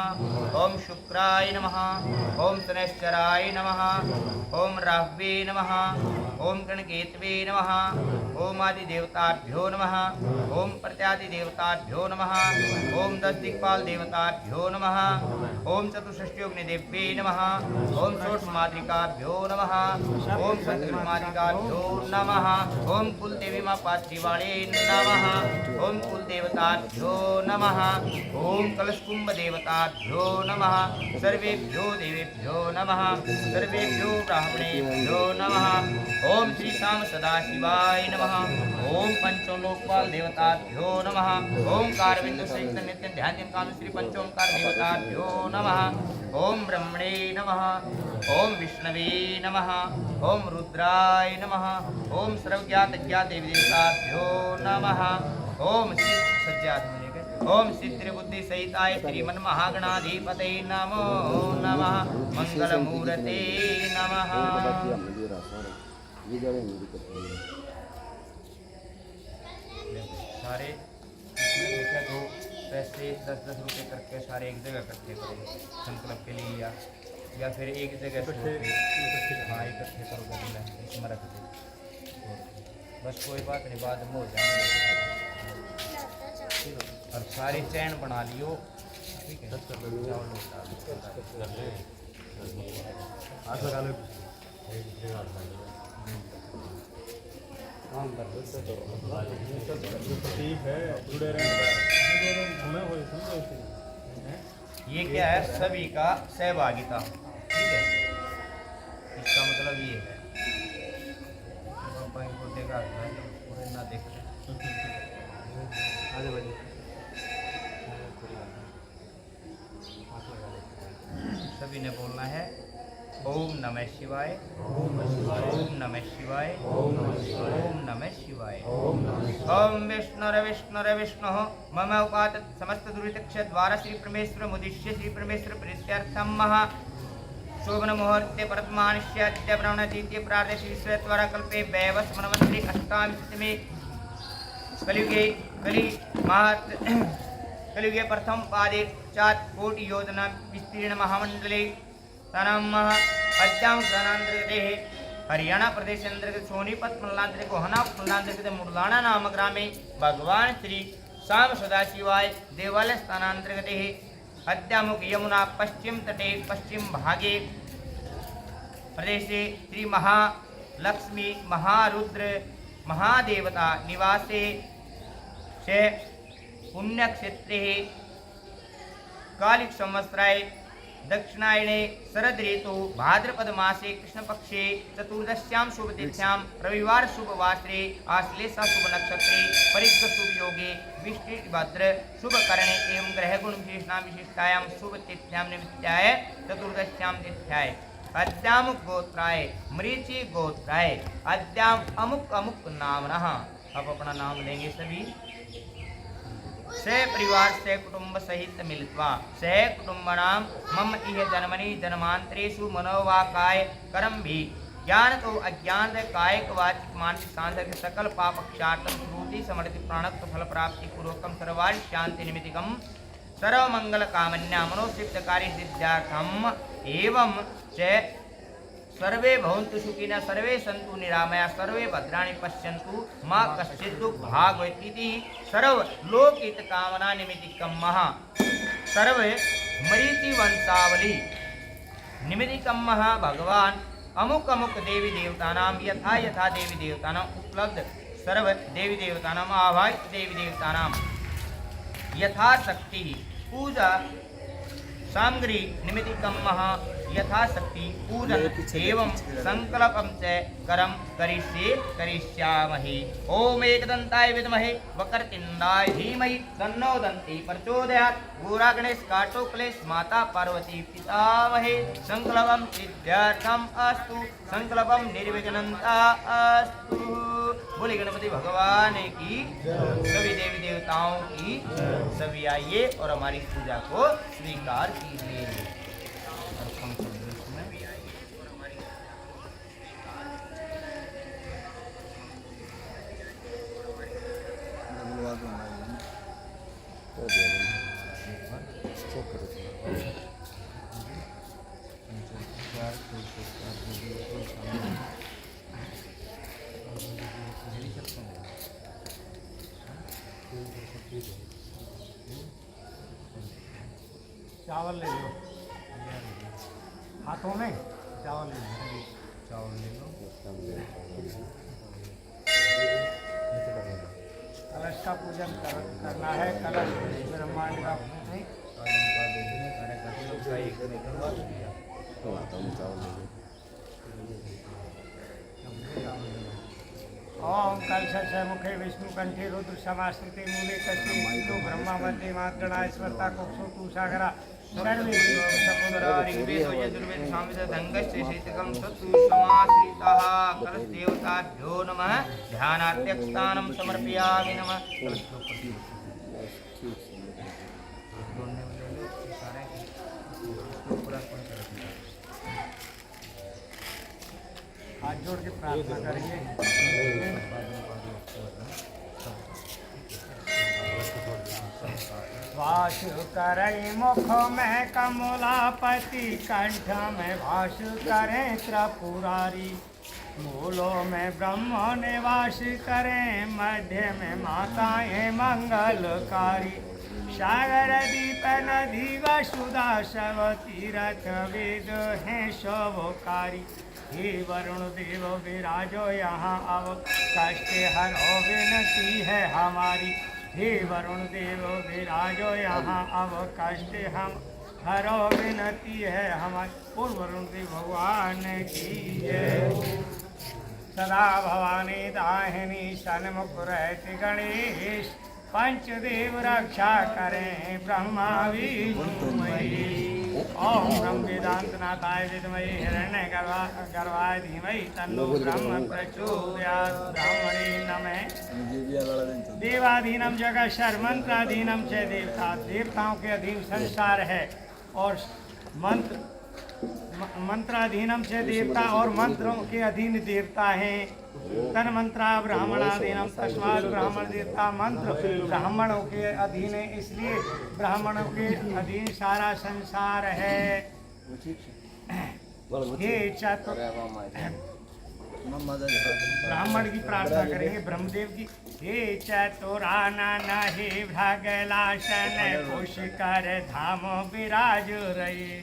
ओम शुक्राय नमः ओम शनैश्चराय नमः ओम राहवे नमः ओम गणकेतवे नमः ओम आदि देवताभ्यो नमः ओम प्रत्यादि देवताभ्यो नमः ओम 10 दिक्पाल देवताभ्यो नमः ओम चतुष्षष्ट्योग्नि देव्ये नमः ओम षोडशमातृकाभ्यो नमः ओम सप्तमातृकाभ्यो नमः ओम कुलदेवी मां पार्थिवाणे नमः ओम कुलदेवताभ्यो नमः ओम कलशकुंभ देवताभ्यो नमः सर्वेभ्यो देवेभ्यो नमः सर्वेभ्यो ब्राह्मणेभ्यो नमः ओम श्री श्याम सदाशिवाय नमः ओम पंचोलोकपाल देवताभ्यो नमः ओम कारविंद सहित नित्य ध्यान काम श्री पंचोमकार देवताभ्यो नमः ओम ब्रह्मणे नमः ओम विष्णवे नमः ओम रुद्राय नमः ओम सर्वज्ञात ज्ञात देवी देवताभ्यो नमः ओम सज्जात ओम सिद्धि बुद्धि सहिताय श्रीमन महागणाधिपते नमो नमः मंगल मूर्ते नमः सारे इसमें दो पैसे 10-10 रुपए करके सारे एक जगह इकट्ठे करो संकल्प के लिए या फिर एक जगह से हाँ इकट्ठे करो इसमें रख दो बस कोई बात नहीं बाद में हो जाएंगे और सारे चैन बना लियो ठीक है ये क्या है सभी का सहभागिता ठीक है इसका मतलब ये है ना देख सभी ने बोलना है ओम नमः शिवाय ओम नमः शिवाय ओम नमः शिवाय ओम विष्णुर्विष्णुर्विष्णुः मम उपात समस्त दुरितक्ष द्वारा श्री परमेश्वर मुदिश्य श्री परमेश्वर प्रीत्यर्थम महा शोभन मुहूर्ते परमानुष्याद्य ब्रह्मण द्वितीय प्रार्थ श्री द्वारा कल्पे वैवस मनवंतरी अष्टामी में कलियुगे कलियुगे प्रथम पादे 4 कोटि योजना विस्तीर्ण महामंडले तनम अद्याम स्थानांतरिते हरियाणा प्रदेश अंतर्गत सोनीपत मंडलांतर्गत गोहना मंडलांतर्गत मुरलाना नाम ग्रामे भगवान श्री श्याम सदाशिवाय देवालय स्थानांतर्गत अद्यामुख यमुना पश्चिम तटे पश्चिम भागे प्रदेशे श्री महालक्ष्मी महारुद्र महादेवता निवासे से पुण्यक्षेत्रे कालिक संवत्सराय दक्षिणायने शरद ऋतु भाद्रपद मासे कृष्ण पक्षे चतुर्दश्यां शुभ तिथ्यां रविवार शुभ वासरे आश्लेषा शुभ नक्षत्रे परिग्ध शुभ योगे विष्टि भद्र शुभ करणे एवं ग्रह गुण विशेषणां विशिष्टायां शुभ तिथ्यां निमित्ताय चतुर्दश्यां तिथ्याय अद्यामुक गोत्राय मरीचि गोत्राय अद्याम अमुक अमुक नामनः। अब अपना नाम लेंगे सभी। से परिवार से कुटुंब सहित मिलित्वा से कुटुंबनां मम इह जन्मनि जन्मांतरेषु मनोवाकाय कर्म भी ज्ञान तो अज्ञान कायिक वाचिक मानसिक सांसारिक सकल पाप क्षार्तम श्रुति समृद्धि प्राणत्व फल प्राप्ति पूर्वकम सर्वारि शांति निमित्तकम सर्व मंगल कामन्या मनोसिद्धकारी सिद्धार्थम एवं च सर्वे भवन्तु सुखिनः सर्वे सन्तु निरामया सर्वे भद्राणि पश्यन्तु मा कश्चित् दुःखभाग् इति सर्व लोकहित कामना निमित्तकं महा सर्व मरीचि वंशावली निमित्तकं महा भगवान अमुक अमुक देवी देवतानां यथा यथा देवी देवतानां उपलब्ध सर्व देवी देवतानां आवाहित देवी देवतानां यथाशक्ति पूजा सामग्री निमित्तकं महा यथाशक्ति पूजन एवं संकल्पं च करम करिष्यामहे। ओम एकदंताय विद्महे वक्रतुंडाय धीमहि तन्नो दन्ति प्रचोदयात्। गुरा गणेश काटो क्लेश माता पार्वती पितामहे। संकल्पं सिद्ध्यर्थम अस्तु संकल्पं निर्विघ्नता अस्तु। बोले गणपति भगवान की, सभी देवी देवताओं की। सभी आइए और हमारी पूजा को स्वीकार कीजिए। चावल ले लो, हाथों में चावल ले लो। चावल ले लो। कलश का पूजन करना है। कलश ब्रह्मांड का नहीं। ओम कलश मुखे विष्णु कंठे रुद्र समाश्रिते मूले कश्यप ब्रह्मा वंदे मातृणा स्मृता कुक्षु तुषागरा सर्वे सपुरा ऋग्वेद यजुर्वेद सामवेद धंगश्च शीतकं तत्तु समाश्रिताः। कलश देवताभ्यो नमः। ध्यानात्यक्तानं समर्पयामि नमः। हाथ जोड़ के प्रार्थना करेंगे। वास करई मुख में कमलापति कंठ में भाष करें त्रिपुरारी। मूलों में ब्रह्म निवास करें मध्य में माताएं मंगलकारी। सागर दीप नदी वसुधा सब तीरथ वेद हैं शोभकारी। हे वरुण देव विराजो यहाँ अब कष्ट हरो विनती है हमारी। हे वरुण देव विराजो यहाँ अब कष्ट हम हरो विनती है हमारी। और वरुण देव भगवान की जय। सदा भवानी दाहिनी सन्मुख रहते गणेश। पंचदेव रक्षा करें ब्रह्मा विष्णु महेश। ओम ब्रह्म वेदांत नाथाय विद्महे हिरण्य गर्भाय धीमहि तन्नो ब्रह्म प्रचोदयात्। ब्राह्मणे नमः। देवाधीनम जगत मंत्राधीनम च देवता। देवताओं के अधीन संसार है और मंत्राधीनम से देवता और मंत्रों के अधीन देवता हैं। तन मंत्रा ब्राह्मणाधीनम तस्मात् ब्राह्मण देवता। मंत्र ब्राह्मणों के अधीन है इसलिए ब्राह्मणों के अधीन सारा संसार है। हे चतुर ब्राह्मण की प्रार्थना करेंगे ब्रह्मदेव की। हे चतुरानन हे भ्रगलासन कुश कर धाम विराज रहे।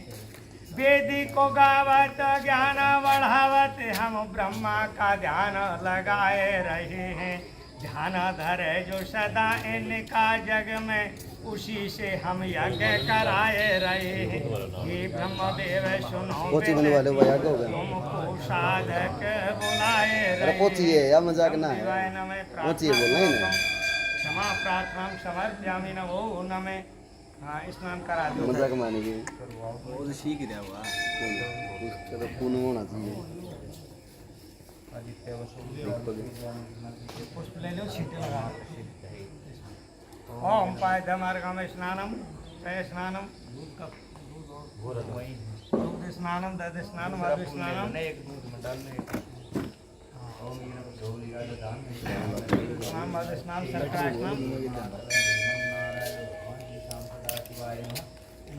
वेदी को गावत ज्ञान बढ़ावत हम ब्रह्मा का ध्यान लगाए रहे हैं। ध्यान धरे जो सदा इनका जग में उसी से हम यज्ञ कराए रहे हैं। हे ब्रह्मदेव सुनो तुमको साधक बुलाए रहे। मजाक ना है। क्षमा प्रार्थना समर्पयामि नमो नमः। हाँ स्नान करा दो। मजाक मानेंगे वो सीख रहा हुआ उसका तो पुण्य होना चाहिए। पुष्प ले लो छींटे लगा। ओम पायधमार्गम स्नानम तय स्नानम दूध स्नानम दध स्नानम मधु स्नानम। स्नान मधु स्नान शर्करा स्नान।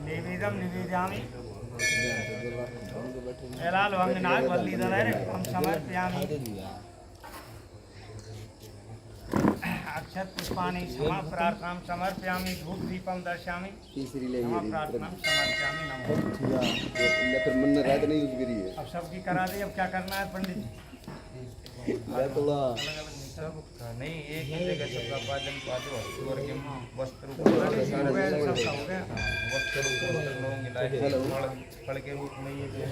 निवेदम निवेदयामि एलाल वंगनाग वल्लीधर हम समर्पयामि। अक्षत पुष्पाणि क्षमा प्रार्थना समर्पयामि। धूप दीपम दर्शयामि क्षमा प्रार्थना समर्पयामि नमो। फिर मन में रात नहीं यूज करी है। अब सबकी करा दी। अब क्या करना है पंडित जी? थोड़ा सबका नहीं एक ही जगह सबका पादन पादो और के वस्त्र हो गया, सबका हो गया। वस्त्र लोग मिलाए फल के रूप में ये जो है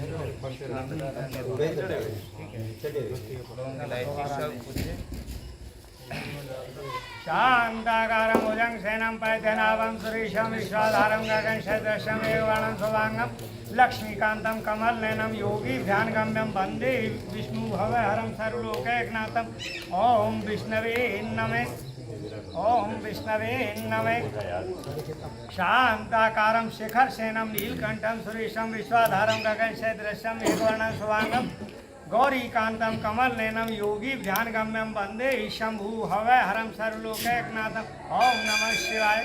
ठीक है लोग मिलाए सब कुछ शांताकारं भुजं शयनं पद्मनाभं सुरेशं विश्वाधारं गगनसदृशं मेघवर्णं शुभांगं लक्ष्मीकान्तं कमलनयनं योगी ध्यानगम्यं वन्दे विष्णुभवहरं सर्वलोकैकनाथं ॐ विष्णवे नमः ॐ विष्णवे नमः शांताकारं शिखरसेनं नीलकण्ठं सुरेशं विश्वाधारं गगनसदृशं मेघवर्णं शुभांगं गौरीकान्तं कमलनयनं योगी ध्यानगम्यं वन्दे शम्भु हवै हरं सर्वलोकैकनाथं ॐ नमः शिवाय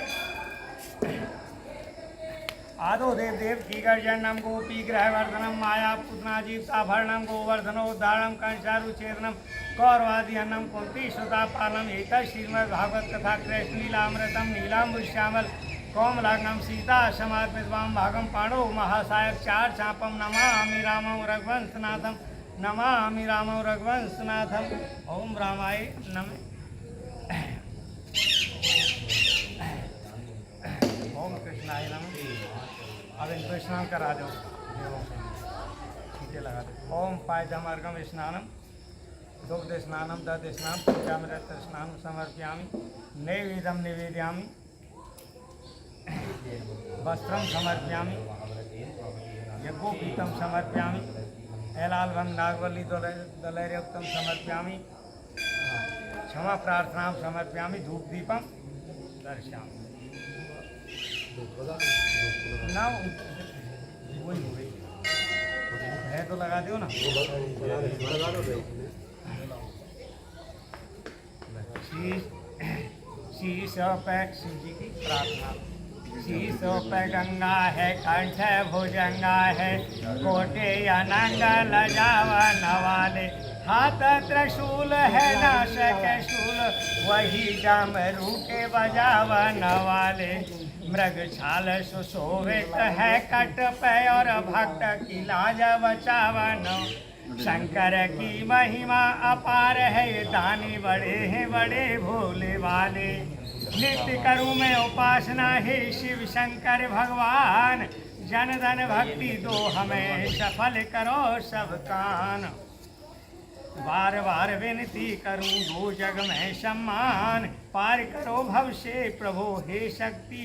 आदो देव देव की गर्जनम गोपी ग्रहवर्धनम माया पुतनाजीताभरणम गोवर्धनोद्धारणम कंसारुच्छेदनम कौरवादिहनम कुंती सुतापालम एक श्रीमद्भागवत कथा कृष्ण लीलामृतम नीलाम्बुश्यामल कोमलाग्नम सीता समात्मितवाम भागम पाणो महासायक चार चापम नमामि रामं रघुवंशनाथम नमामि रामं रघुवंशनाथम ओम रामाय नमः ओम कृष्णाय नमः अब इनको स्नान करा दो छींटे लगा दो ओम पायजमार्गम स्नानम दुग्ध स्नानम दध स्नान पंचामृत स्नानम समर्पयामि नैवेद्यम निवेदयामि वस्त्रम समर्पयामि यज्ञोपीतम समर्पयामि एलालभं नागवल्ली दलैर्युक्तं समर्पयामि क्षमा प्रार्थनां समर्पयामि धूप दीपम दर्शयामि ना वही है तो लगा दियो ना शीश पे शिव जी की प्रार्थना शीश पे गंगा है कंठ भुजंगा है कोटे अनंग लजावन वाले हाथ त्रिशूल है नाशक शूल वही डमरू के बजावन वाले मृग छाल सुशोभित है कट पे और भक्त की लाज बचावन शंकर की महिमा अपार है दानी बड़े हैं बड़े भोले वाले नित्य करूं मैं उपासना हे शिव शंकर भगवान जन धन भक्ति दो हमें सफल करो सब कान बार बार विनती करूं दो जग में सम्मान पार करो भव से प्रभु हे शक्ति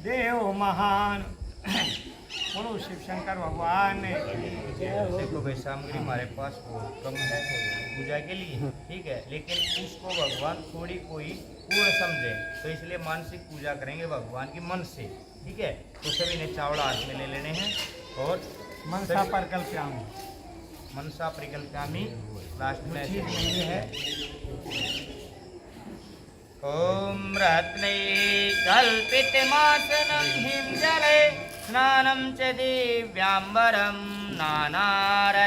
देव महान बोलो शिव शंकर भगवान ने देखो भाई सामग्री हमारे पास बहुत कम है पूजा के लिए ठीक है लेकिन उसको भगवान थोड़ी कोई पूर्ण समझे तो इसलिए मानसिक पूजा करेंगे भगवान की मन से ठीक है तो सभी ने चावल हाथ में ले लेने हैं और मनसा परिकल्प्यामि मनसा परिकल्प्यामि लास्ट में चीज नहीं है ओम रत्ने कल्पितमासनं हिमजले स्नानं च दिव्याम्बरं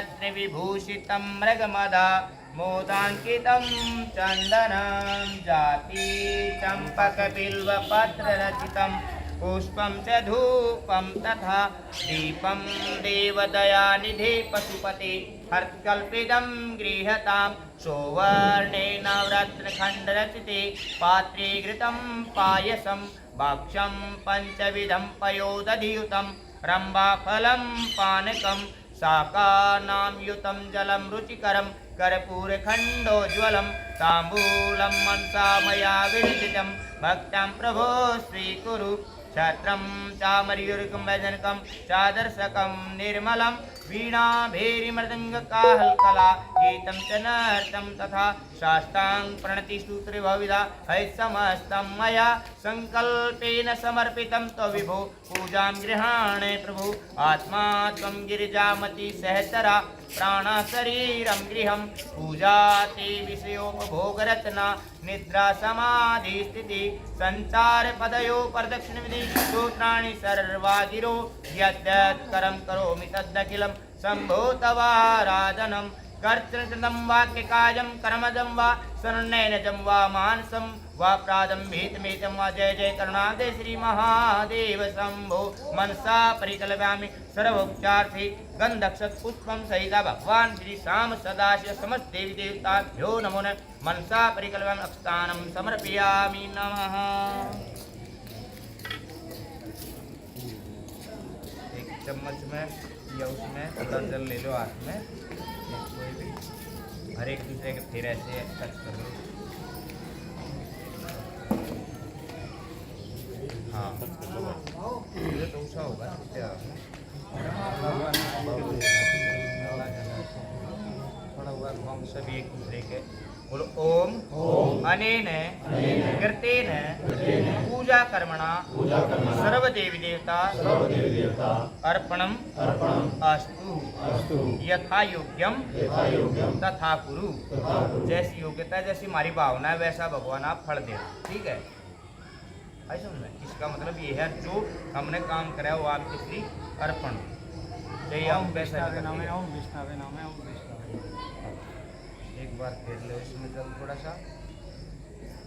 नानारत्नविभूषितं मृगमदा मोदाङ्कितं चन्दनं जाति चम्पकबिल्वपत्ररचितं पुष्पं च धूपं तथा दीपं देवदयानिधे पशुपते हर्कल्पितं गृहतां सौवर्णेन रत्नखण्डरचिते पात्रे घृतं पायसं भक्ष्यं पञ्चविधं पयोदधियुतं रम्भाफलं पानकं शाकानां युतं जलं रुचिकरं कर्पूरखण्डोज्ज्वलं ताम्बूलं मनसा मया विरचितं भक्तं प्रभो स्वीकुरु छत्रं चामर्युर्कं वैजनकं चादर्शकं निर्मलं वीणा भेरीमृदङ्गकाहल्कला गीतं च नर्तं तथा शास्तां प्रणतिसूत्रबहुविधा है समस्तं मया सङ्कल्पेन समर्पितं तविभो पूजां गृहाणे प्रभु आत्मा त्वं गिरिजामति सहचरा प्राणा शरीरं गृहं पूजा ते विषयोपभोगरचना निद्रा समाधि स्थिति संचार पदयो प्रदक्षिणविधि सूत्राणि सर्वा गिरो यद्यत् करं करोमि तदखिलं शम्भो तवाराधनं कर्तृतम वाक्यकाजं कर्मजं वा शरणैनजं वा मानसं वा प्रादं भेतमेतं वा जय जय करुणादे श्री महादेव शंभो मनसा परिकल्पयामि सर्वोपचार्थी गंधक्षत पुष्पं सहिता भगवान श्री श्याम सदाशिव समस्त देवी देवताभ्यो नमो नमः मनसा परिकल्पयामि अक्षतानं समर्पयामि नमः। एक चम्मच में या उसमें थोड़ा जल ले लो हाथ में, कोई भी हर एक दूसरे के फिर ऐसे टच कर लो। हाँ ये तो ऊँचा होगा क्या थोड़ा हुआ हम सभी एक दूसरे के बोलो ओम अनेन कृतेन पूजा कर्मणा सर्व देवी देवता अर्पणम अस्तु यथा योग्यम तथा कुरु। जैसी योग्यता है जैसी हमारी भावना है वैसा भगवान आप फल दे। ठीक है, ऐसा में इसका मतलब ये है जो हमने काम करा वो आपके श्री अर्पण चाहिए हम पैसा नाम है ओम विष्णवे नाम है ओम विष्णवे। एक बार फेर लो इसमें जल थोड़ा सा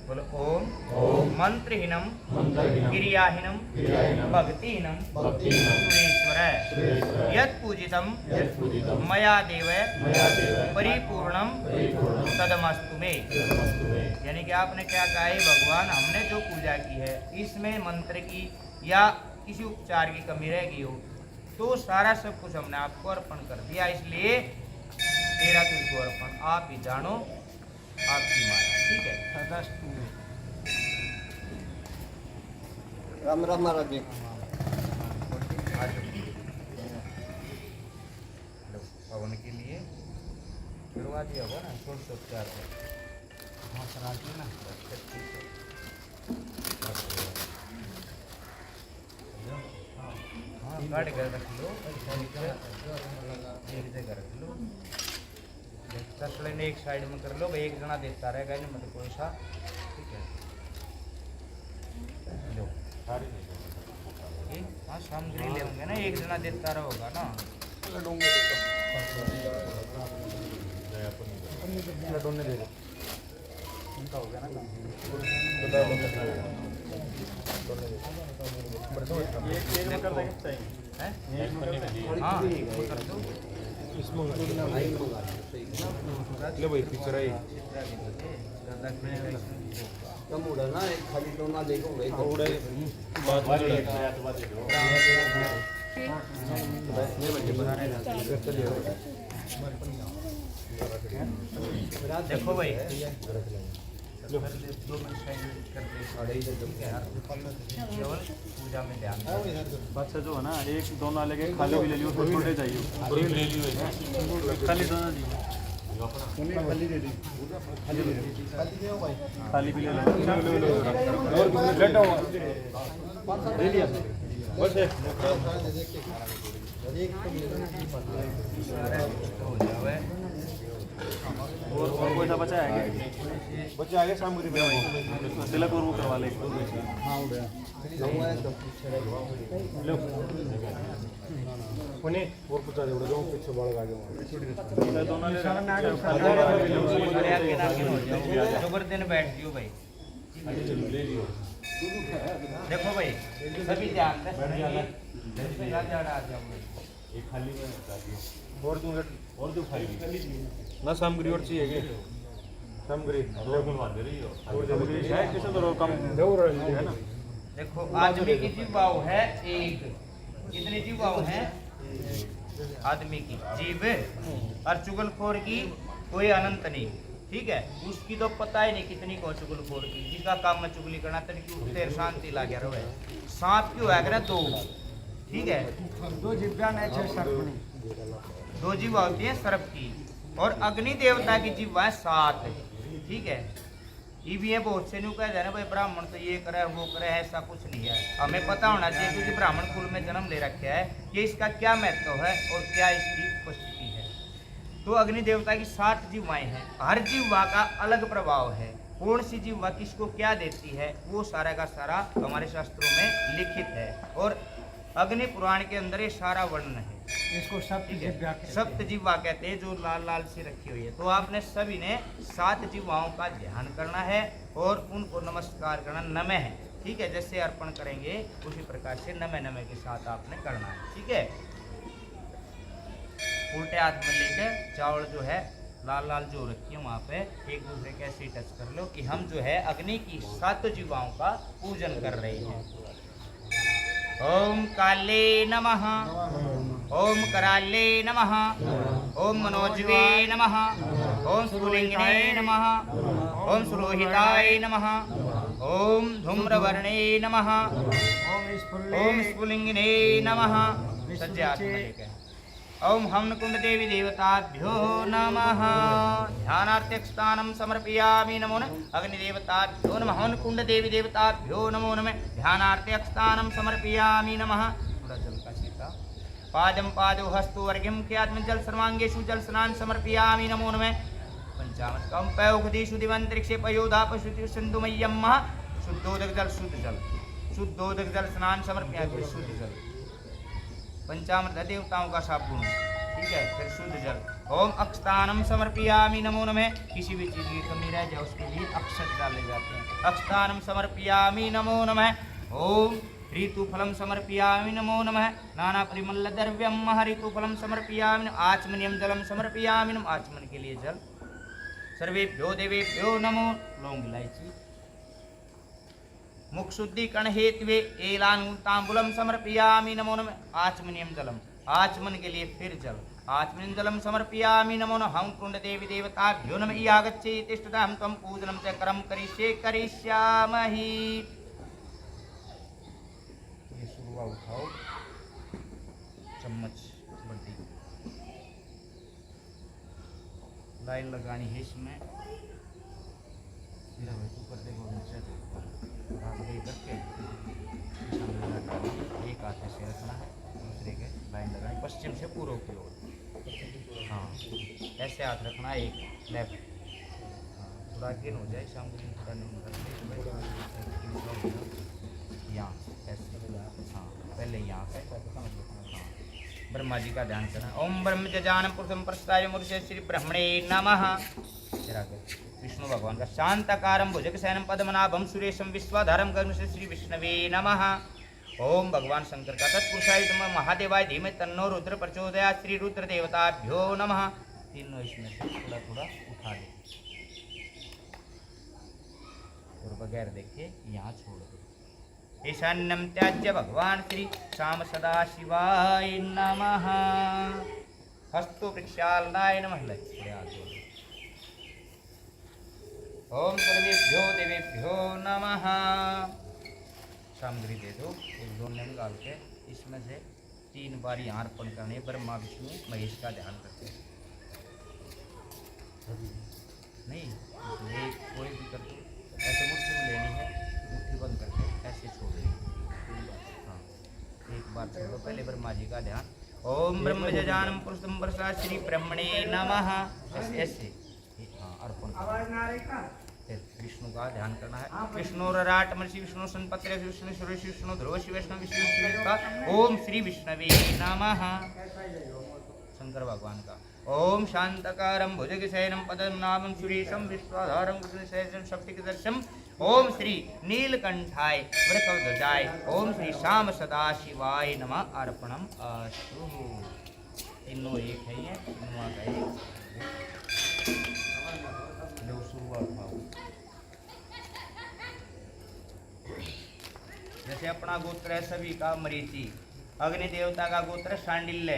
बोलो ओम मंत्रहीनम क्रियाहीनम भक्तिहीनम सुरेश्वर यत् पूजितम मया देव परिपूर्णम तदमस्तु मे। यानी कि आपने क्या कहा है भगवान, हमने जो पूजा की है इसमें मंत्र की या किसी उपचार की कमी रह गई हो तो सारा सब कुछ हमने आपको अर्पण कर दिया, इसलिए तेरा तुझको अर्पण। आप ही जानो आपकी माया। ठीक है, राम राम महाराज जी। पवन के लिए करवा दिया होगा ना छोड़ सो उपचार काट कर रख लो, एक जगह रख लो, तसले ने एक साइड में कर लो, एक जना देता रहेगा नहीं मतलब कोई सा। ठीक है, लो हाँ सामग्री ले होंगे ना, एक जना देता रहेगा ना। उनका हो गया ना हाँ कर दो ले भाई पिक्चर आई कम उड़ा ना, एक खाली दोना लेके उड़े तो उड़े बात देखो भाई पूजा में ध्यान अच्छा जो है ना, एक दोना लेके खाली भी ले लियो, छोटे चाहिए खाली दोना दी खाली भी ले लिया बस और कोई सा बचा है बच्चे आगे सामग्री में तिलक और वो करवा ले। उन्हें और कुछ आ जाओ पीछे बढ़ आगे दोनों शुक्र दिन बैठ जियो भाई। देखो भाई सभी ध्यान और दो खाली ना सामग्री और चाहिए सामग्री है किसी तो कम है ना। देखो आदमी की जीवाओ है एक, कितनी जीवाओ है आदमी की जीव और चुगलखोर की कोई अनंत नहीं। ठीक है, उसकी तो पता ही नहीं कितनी को चुगलखोर की, जिसका काम में चुगली करना तभी क्यों तेर शांति ला गया रहे। सांप क्यों है अगर दो। ठीक है, दो जिब्या नहीं छह सर्पणी, दो जीवा होती है सर्प की, और अग्नि देवता की जीवा है 7। ठीक है, ये भी है बहुत से न्यू कह जाए ना भाई ब्राह्मण तो ये करे वो करे, ऐसा कुछ नहीं है। हमें पता होना चाहिए क्योंकि ब्राह्मण कुल में जन्म ले रखा है कि इसका क्या महत्व है और क्या इसकी उपस्थिति है। तो अग्नि देवता की 7 जीवाएं हैं, हर जीवा का अलग प्रभाव है। कौन सी जीवा किसको क्या देती है वो सारा का सारा हमारे शास्त्रों में लिखित है। और अग्नि पुराण के अंदर ये सारा वर्णन है। इसको सप्त ठीक है, जिह्वा कहते हैं। सप्त जिह्वा कहते हैं, जो लाल लाल सी रखी हुई है। तो आपने सभी ने 7 जिह्वाओं का ध्यान करना है और उनको नमस्कार करना, नमः है। ठीक है, जैसे अर्पण करेंगे उसी प्रकार से नमः नमः के साथ आपने करना है। ठीक है, उल्टे हाथ में लेकर चावल जो है लाल लाल जो रखी है वहाँ पे एक दूसरे के ऐसे टच कर लो कि हम जो है अग्नि की 7 जिह्वाओं का पूजन कर रहे हैं। ओम काले नमः, ओम कराले नमः, ओम मनोजवे नमः, ओम स्फुलिंगिने नमः, ओम सुरोहिताय नमः, ओम धूम्रवर्णे नमः, ओम स्फुलिंगिने नमः। सज्जे हाथ में लेकर ओम हवन कुंड देवी देवताभ्यो नमः। ध्यानार्थक स्थानम समर्पयामि नमो नमः। अग्निदेवताभ्यो नमः। हवन कुंड देवी देवताभ्यो नमो नमः। ध्यानार्थक स्थानम समर्पयामि नमः। थोड़ा जल का छींटा। पादम पादो हस्तु वर्ग्यम ख्यात्म जल सर्वांगेषु जल स्नान समर्पयामि नमो नमः। पंचामृत कम पयोगधीषु दिवंतरिक्षे पयोधा पशुति सिंधुमय्यम शुद्धोदक जल, शुद्ध जल, शुद्धोदक जल स्नान समर्पयामि, शुद्ध जल। पंचामृत देवताओं का साबुन, ठीक है, फिर शुद्ध जल। ओम अक्षतानम समर्पयामि नमो नमः। किसी भी चीज की कमी रह जाए उसके लिए अक्षत डाले जाते हैं। अक्षतानम समर्पयामि नमो नमः। ओम ऋतुफलम समर्पयामि नमो नमः। नाना परिमल द्रव्यम ऋतुफलम समर्पयामि। आचमनियम जलम समर्पयामि नमः। आचमन के लिए जल। सर्वेभ्यो देवेभ्यो नमो। लौंग इलायची। मुख शुद्धिकरण हेतुवे एलानुतांबुलम समर्पयामि नमो नमः। आचमनियम जलम, आचमन के लिए फिर जल। आचमन जलम समर्पयामि नमो नमः। हम कुंड देवी देवताभ्यो नमः। यागच्छे तिष्ठतां त्वं पूजनं च करम करिष्यामहि। ये शुरुआत उठाओ, चम्मच बड़ी लाइन लगानी है इसमें। ऊपर देखो, नीचे करके एक हाथ से रखना है, दूसरे के लाइन लगानी पश्चिम से पूर्व की ओर। हाँ, ऐसे हाथ रखना है, एक लेफ्ट। हाँ, थोड़ा गेन हो जाए, शाम को थोड़ा नहीं यहाँ ऐसे। हाँ, पहले यहाँ से। हाँ, ब्रह्मा जी का ध्यान करना। ओम ब्रह्म जजानम पुरुषम प्रस्ताय मुर्षे श्री ब्रह्मणे नमः। विष्णु भगवान का शांताकारं भुजग शयनं पद्मनाभं सुरेशं विश्वाधारं गगनस्य श्री विष्णवे नमः। ओम भगवान शंकर का तत्पुरुषाय नमः। महादेवाय धीमहि तन्नो रुद्र प्रचोदयात्। श्री रुद्र देवताभ्यो नमः। तीनों इसमें से थोड़ा थोड़ा उठा दे और बगैर देखे यहाँ छोड़ दो। ईशान्यं त्याज्य भगवान श्री श्याम सदा शिवाय नमः। हस्तो प्रक्षालनाय नमः। ओम सर्वेभ्यो देवेभ्यो नमः। सामग्री दे दो, एक दोने में डाल के इसमें से 3 बार यहाँ अर्पण करने। ब्रह्मा विष्णु महेश का ध्यान करते हैं। नहीं, एक कोई भी करके ऐसे मुट्ठी में लेनी है, मुट्ठी बंद करके ऐसे छोड़ देनी। हाँ, एक बार छोड़ो, पहले ब्रह्मा जी का ध्यान। ओम ब्रह्म जजानम पुरुषम वर्षा श्री ब्रह्मणे नमः। ऐसे हाँ अर्पण। आवाज ना आ रही का? विष्णु का ध्यान करना है। विष्णु राट मर्षि विष्णु संपत्ति विष्णु सुरेश विष्णु ध्रुव वैष्णव विष्णु। ओम श्री विष्णवे नमः। शंकर भगवान का। ओम शांतकारं भुजगशयनं पद्मनाभं सुरेशं विश्वाधारं गगनशयनं शक्तिकदर्शं। ओम श्री नीलकंठाय वृषभध्वजाय ओम श्री श्याम सदाशिवाय नमः। अर्पणम अस्तु। तीनों एक है, ये तीनों का एक। लो शुरुआत भाव। जैसे अपना गोत्र है सभी का मरीचि, अग्नि देवता का गोत्र शांडिल्य।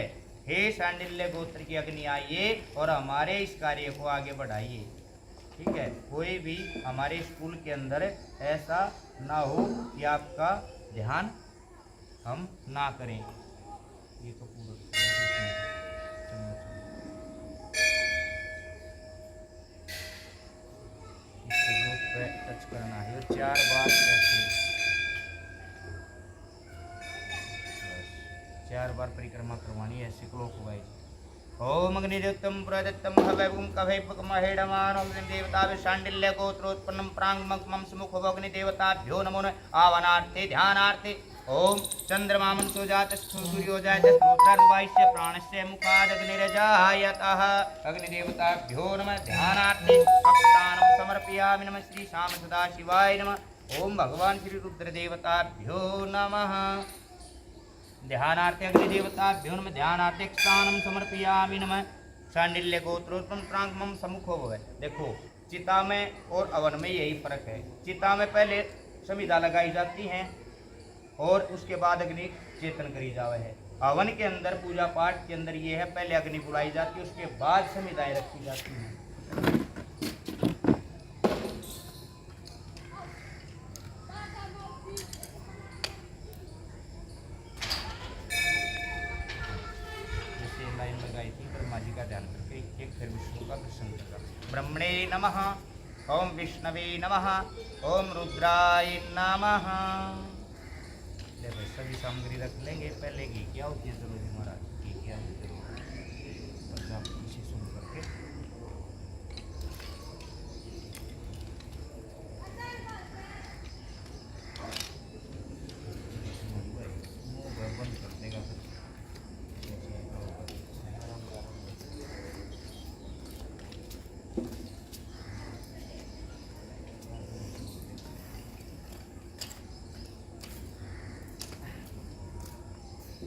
हे शांडिल्य गोत्र की अग्नि आइए और हमारे इस कार्य को आगे बढ़ाइए। ठीक है, कोई भी हमारे स्कूल के अंदर ऐसा ना हो कि आपका ध्यान हम ना करें। ये तो पूरा टच करना है और 4 बार ऐसे 4 बार परिक्रमा करवानी है ऐसे क्लॉकवाइज। ओम अग्निदेवतम प्रदत्तम हवैवं कवैपकमहेडमानं देवता विशांडिल्य गोत्रोत्पन्नं प्रांगमं सुमुख अग्निदेवताभ्यो नमो नमः आवानार्थे ध्यानार्थे ओम चंद्रमामं सुजातस्थो सूर्यो जातस्त्रोत्राद्वायस्य प्राणस्य मुखादग्निरजायतः अग्निदेवताभ्यो नमः ध्यानार्थे अक्षतानं समर्पयामि नमः श्री श्याम सदाशिवाय नमः ओम भगवान श्री रुद्रदेवताभ्यो नमः ध्यानार्थे अग्निदेवताभ्यो नमः ध्यानार्थे स्थानं समर्पयामि नमः शांडिल्य गोत्रोत्पन्न प्रांगमं सम्मुखो भवे। देखो चिता में और अवन में यही फर्क है। चिता में पहले समिधा लगाई जाती है और उसके बाद अग्नि चेतन करी जावे है। हवन के अंदर पूजा पाठ के अंदर ये है, पहले अग्नि बुलाई जाती है, उसके बाद समिधाएं रखी जाती हैं। जैसे लाइन लगाई थी ब्रह्मा जी का ध्यान करके एक फिर विष्णु का प्रसन्न कर ब्रह्मणे नमः ओम विष्णवे नमः ओम रुद्राय नमः। देखो सभी सामग्री रख लेंगे। पहले घी क्या होती है चलो जी महाराज घी क्या होती है आप इसे सुन करके बंद कर देगा फिर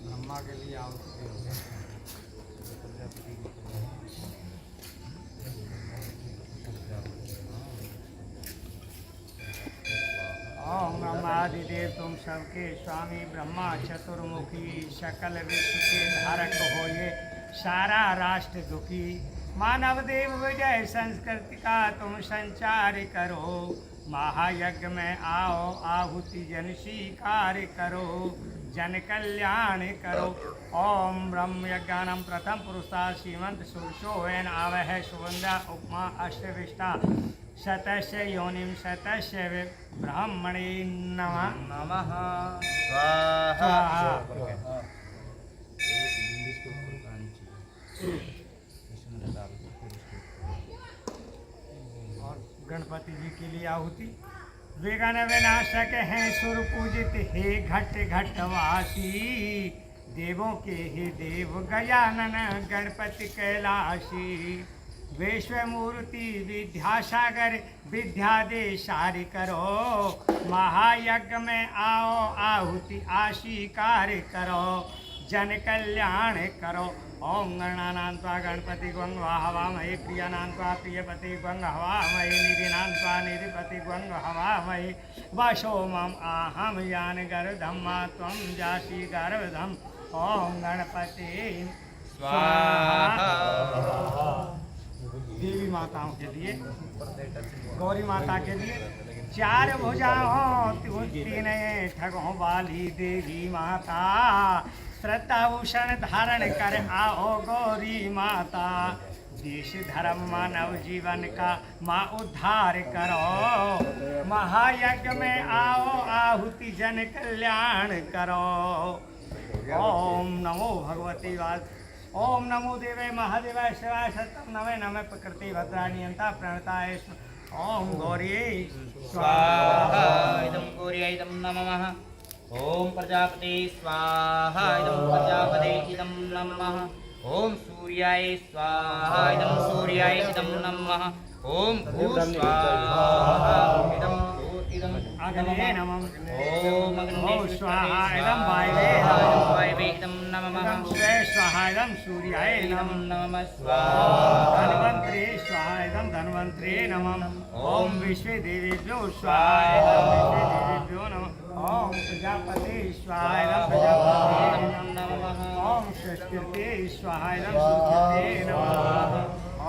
ब्रह्मा के लिए आवश्यक है। ओम ब्रह्मादिदेव तुम सबके स्वामी ब्रह्मा चतुर्मुखी सकल विश्व के धारक हो ये सारा राष्ट्र दुखी मानव देव विजय संस्कृति का तुम संचार करो महायज्ञ में आओ आहुति जन स्वीकार करो जन कल्याण करो। ओम ब्रह्म यज्ञानम प्रथम पुरुषा श्रीमंत सुरसोन आवह सुवंदा उपमा अष्टविष्टा शतस्य योनिम शतस्य ब्राह्मणे नमः नमः स्वाहा। और गणपति जी के लिए आहुति विघ्न विनाशक हैं सुर पूजित हे घट घटवासी देवों के हे देव गजानन गणपति कैलाशी विश्वमूर्ति विद्यासागर विद्या दे सारी करो महायज्ञ में आओ आहुति आशीकार करो जन कल्याण करो। ओम गणानान्त्वा गणपति ग्वंग हवामहे प्रियानान्त्वा प्रियपति ग्वंग हवामहे निधिनान्त्वा निधिपति ग्वंग हवामहे वशो मम आहम यान गर्भधम्मा त्वं जासि गर्भधम। ओम गणपति स्वाहा। देवी माताओं के लिए गौरी माता के लिए चार भुजाओं तीन ठगों वाली देवी माता श्रद्धा भूषण धारण कर आओ गौरी माता देश धर्म मानव जीवन का माँ उद्धार करो महायज्ञ में आओ आहुति जन कल्याण करो। ओम नमो भगवती वाल ओम नमो देवे महादेवाय शिवाय सत्यम नमे नमे प्रकृति भद्राणी अंता प्रणताय ओम गौरी स्वाहा इदं गौर्यै इदं नमः। ओम प्रजापते स्वाहा इदं प्रजापते इदं नमः। ओम सूर्याय स्वाहा इदं सूर्याय इदं नमः। ओम भू स्वाहा इदं अग्ने नमः। ओम अग्ने स्वाहा इदं वायवे वायवे इदं नमः। स्वे स्वाहा इदं सूर्याय इदं नमः। नमः स्वाहा धन्वंतरे स्वाहा इदं धन्वंतरे नमः। ओम विश्वे देवेभ्यो स्वाहा इदं विश्वे देवेभ्यो नमः। ओम प्रजापते स्वाहा इदं प्रजापते नमः। ओम संस्कृते स्वाहा इदं संस्कृते नमः।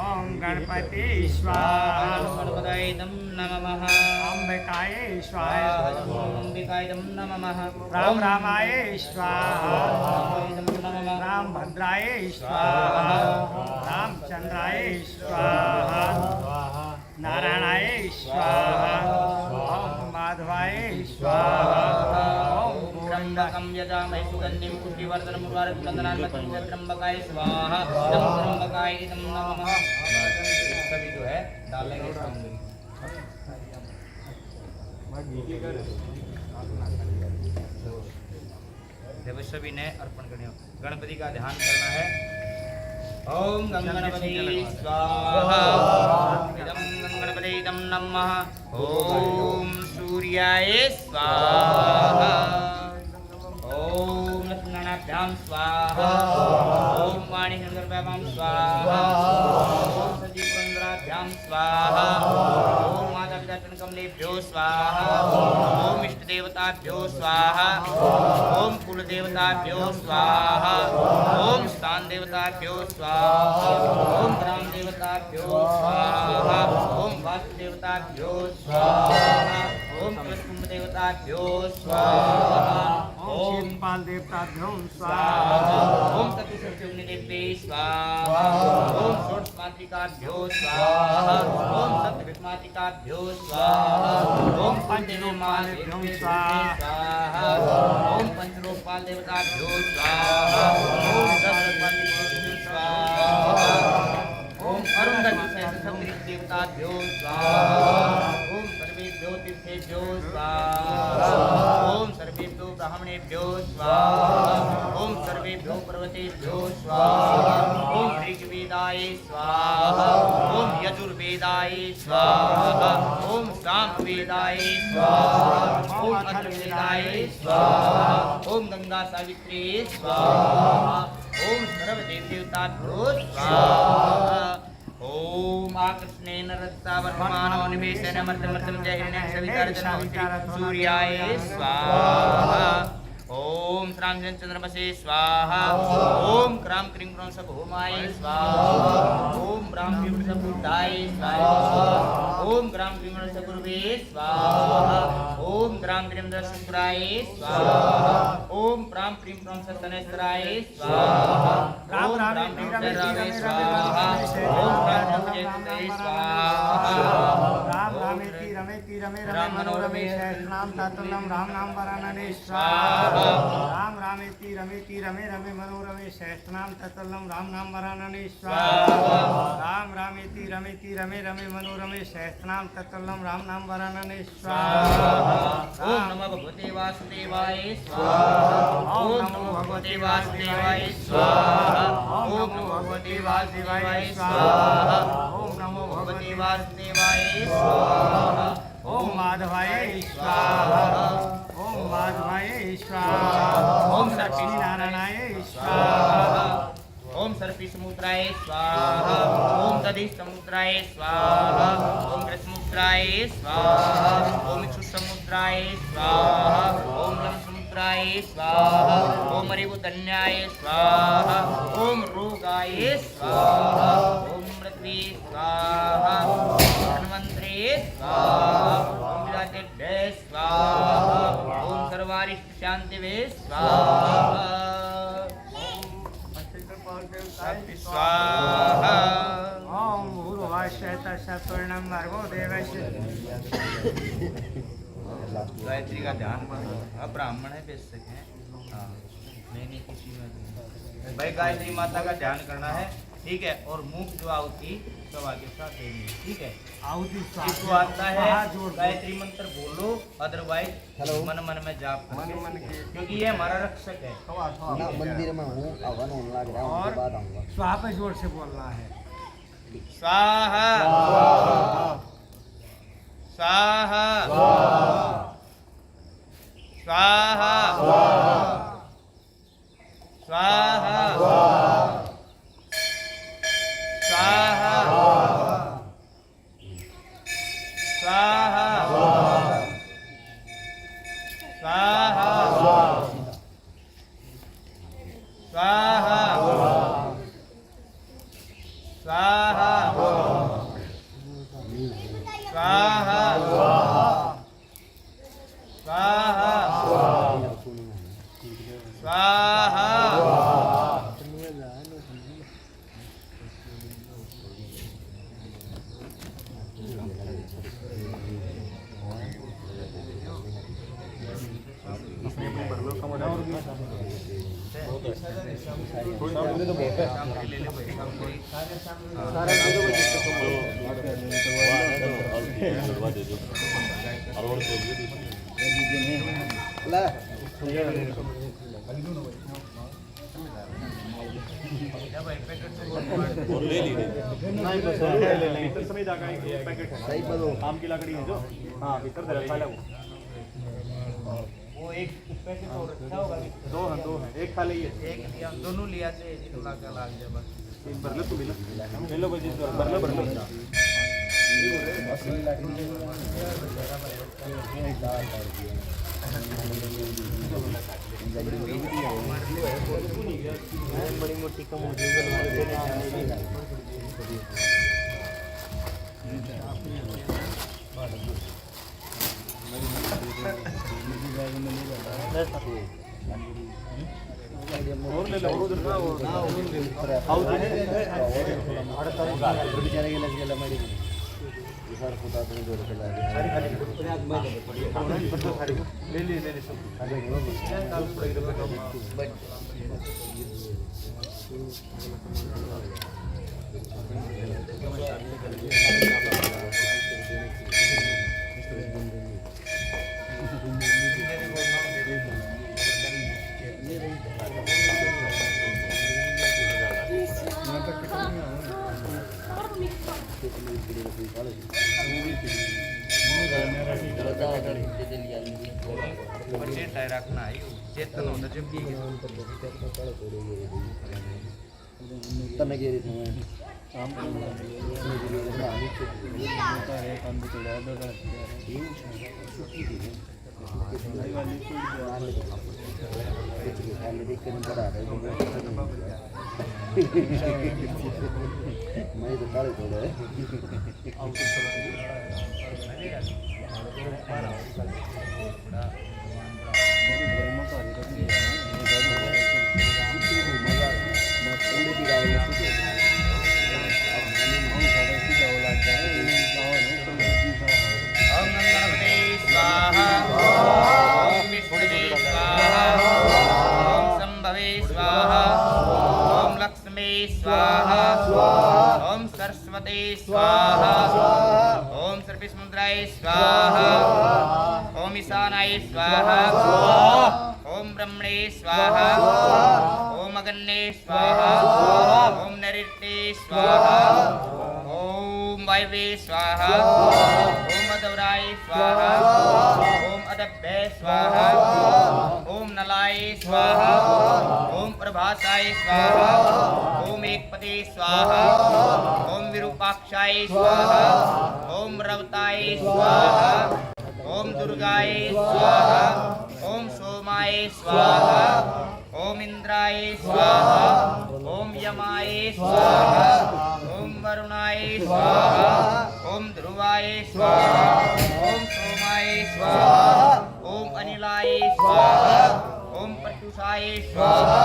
ओम गणपते स्वाहा गणपतये इदं नमः। अंबिकाय स्वाहा अंबिकाय इदं नमः। राम रामाय स्वाहा इदं नमः। राम भद्राय स्वाहा रामचंद्राय स्वाहा नारायणाय स्वाहा ओम माधवाय स्वाहा ओम गोविंदाय त्र्यंबकं यजामहे सुगन्धिं पुष्टिवर्धनम् उर्वारुकं त्र्यंबकाय स्वाहा इदं त्र्यंबकाय इदं नमः। सभी जो है डालेंगे सामने। देखो सभी ने अर्पण करने गणपति का ध्यान करना है। ओम गंगणपति स्वाहा इदं गंगणपति इदं नमः। ओम सूर्याय स्वाहा ओम लक्ष्मणाभ्यां स्वाहा ओम वाणीचंद्रभ्यां स्वाहा ओम सजीपुरंद्राभ्यां स्वाहा ओम माता पिता कमलेभ्यो स्वाहा ओम इष्ट देवताभ्यो स्वाहा ओम कुल देवताभ्यो स्वाहा ओम स्थान देवताभ्यो स्वाहा ओम ग्राम देवताभ्यो स्वाहा ओम वास्तु देवताभ्यो स्वाहा ओम कुलकुंभ देवताभ्यो स्वाहा ओम क्षेत्रपाल देवताभ्यो स्वाहा ओम चतुष्टयोनिदेव्यै स्वाहा ओम षोडशमातृकाभ्यो स्वाहा ओम सप्तविंशमातृकाभ्यो स्वाहा ओम पंचलोकपालेभ्यो स्वाहा ओम पंचलोकपाल देवताभ्यो स्वाहा ओम दशलोकपालेभ्यो स्वाहा ओम अरुंधति सहस्रसप्तऋषि देवताभ्यो स्वाहा ओम सर्वेभ्यो तीर्थेभ्यो स्वाहा ओम सर्वेभ्यो ब्राह्मणेभ्यो स्वाहा ओम सर्वेभ्यो पर्वतेभ्यो स्वाहा ओम ऋग्वेदाय स्वाहा ओम यजुर्वेदाय स्वाहा ओम सामवेदाय स्वाहा ओम अथर्ववेदाय स्वाहा ओम गंगा सावित्री स्वाहा ओम सर्वदेव देवताभ्यो स्वाहा ओम आकृष्णेन रत्ता वर्तमानो निवेशेन मर्दमर्दम जयिनेन सवितारजनोति सूर्याय स्वाहा ओम श्रामचंद्रमसे स्वाहा ओम क्राम क्रीं क्रों सभोमाय स्वाहा ओम ब्राह्म क्रीं सभुद्धाय स्वाहा ओम ग्राम क्रीं सगुरुवे स्वाहा ओम ग्राम क्रीं शुक्राय स्वाहा ओम प्राम क्रीं क्रों सतनेश्वराय स्वाहा राम राम स्वाहा ओम राम स्वाहा राम रामेति रमेति रमे रमे मनोरमे सहस्रनाम तत्तुल्यं राम नाम वरानने स्वाहा राम रामेति रमेति रमे रमे मनोरमे सहस्रनाम तत्तुल्यं राम नाम वरानने स्वाहा राम रामेति रमेति रमे रमे मनोरमे सहस्रनाम तत्तुल्यं राम नाम वरानने स्वाहा ओम नमो भगवते वासुदेवाय स्वाहा ओम नमो भगवते वासुदेवाय स्वाहा ओम नमो भगवते वासुदेवाय स्वाहा ओम नमो भगवते वासुदेवाय स्वाहा ओम माधवाय स्वाहा ओम माधवाय स्वाहा ओम लक्ष्मी नारायणाय स्वाहा ओम सर्पी समुद्राय स्वाहा ओम दधि समुद्राय स्वाहा ओम कृष्णमुद्राय स्वाहा ओम इक्षु समुद्राय स्वाहा ओम लम समुद्राय स्वाहा ओम मरिवुदन्याय स्वाहा ओम रोगाय स्वाहा ओम मृत्वे स्वाहा धन्वंतरे स्वाहा ओम विराटेभ्ये स्वाहा ओम सर्वारिष्ट शांतिवे स्वाहा स्वाहा ओम भूर्भुवस्सुः तत्सवितुर्वरेण्यं भर्गो देवस्य गायत्री का ध्यान करो। अब ब्राह्मण है बेच सके हाँ नहीं किसी में भाई गायत्री माता का ध्यान करना है ठीक है। और मुख जो आहुति सब आगे साथ देनी है ठीक है। आहुति जिसको आता है गायत्री मंत्र बोलो अदरवाइज मन मन में जाप करके क्योंकि ये हमारा रक्षक है। ना मंदिर में हूँ हवन होने लग रहा है उसके बाद आऊँगा स्वाहा पे जोर से बोलना है स्वाहा स्वाहा स्वाहा स्वाहा स्वाहा स्वाहा स्वाहा स्वाहा स्वाहा स्वाहा स्वाहा स्वाहा सामग्री तो बहुत है सामग्री ले ले बड़ी सामग्री सारा दे दो ले और ले ली नहीं बस ले लेंगे इधर समेत आ गए एक पैकेट है सही बोलो आम की लकड़ी है जो हाँ भीतर दे रखा है वो एक पैकेट और रखा होगा दो हैं एक खा लीजिए एक लिया दोनों लिया थे इतना क्या लाग जाए बस एक भरले तो मिला ले लो भाई भरले भरले बड़ी मोटी कम हो और ले लो और उधर का और हाउस बेचारे के लग गया मेरी सर खुदा तुम्हें जोड़ के ला सारी खाली ले ले सब बच्चे टायर रखना है चेतन होता जब भी तने गिरी थी मैं मैं तो काले थोड़े ओम गणपते स्वाहा ओम विष्णुवे स्वाहा ओम शंभवे स्वाहा ओम लक्ष्मी स्वाहा ओम सरस्वती स्वाहा ओम सर्वसमुद्राय स्वाहा ओम ईशानाय स्वाहा ओम ब्रह्मणे स्वाहा ओम अगन्ये स्वाहा ओम नैऋत्ये स्वाहा ओम वायवे स्वाहा ओम अदौराय स्वाहा ओम अदभ्ये स्वाहा ओम नलाय स्वाहा ओम प्रभासाय स्वाहा ओम एकपदे स्वाहा ओम विरूपाक्षाय स्वाहा ओम रवताय स्वाहा ओम दुर्गाय स्वाहा ओम सोमाय स्वाहा ओम इंद्राय स्वाहा ओम यमाय स्वाहा ओम वरुणाय स्वाहा ओम ध्रुवाय स्वाहा ओम सोमाय स्वाहा ओम अनिलाय स्वाहा ओम प्रत्युषाय स्वाहा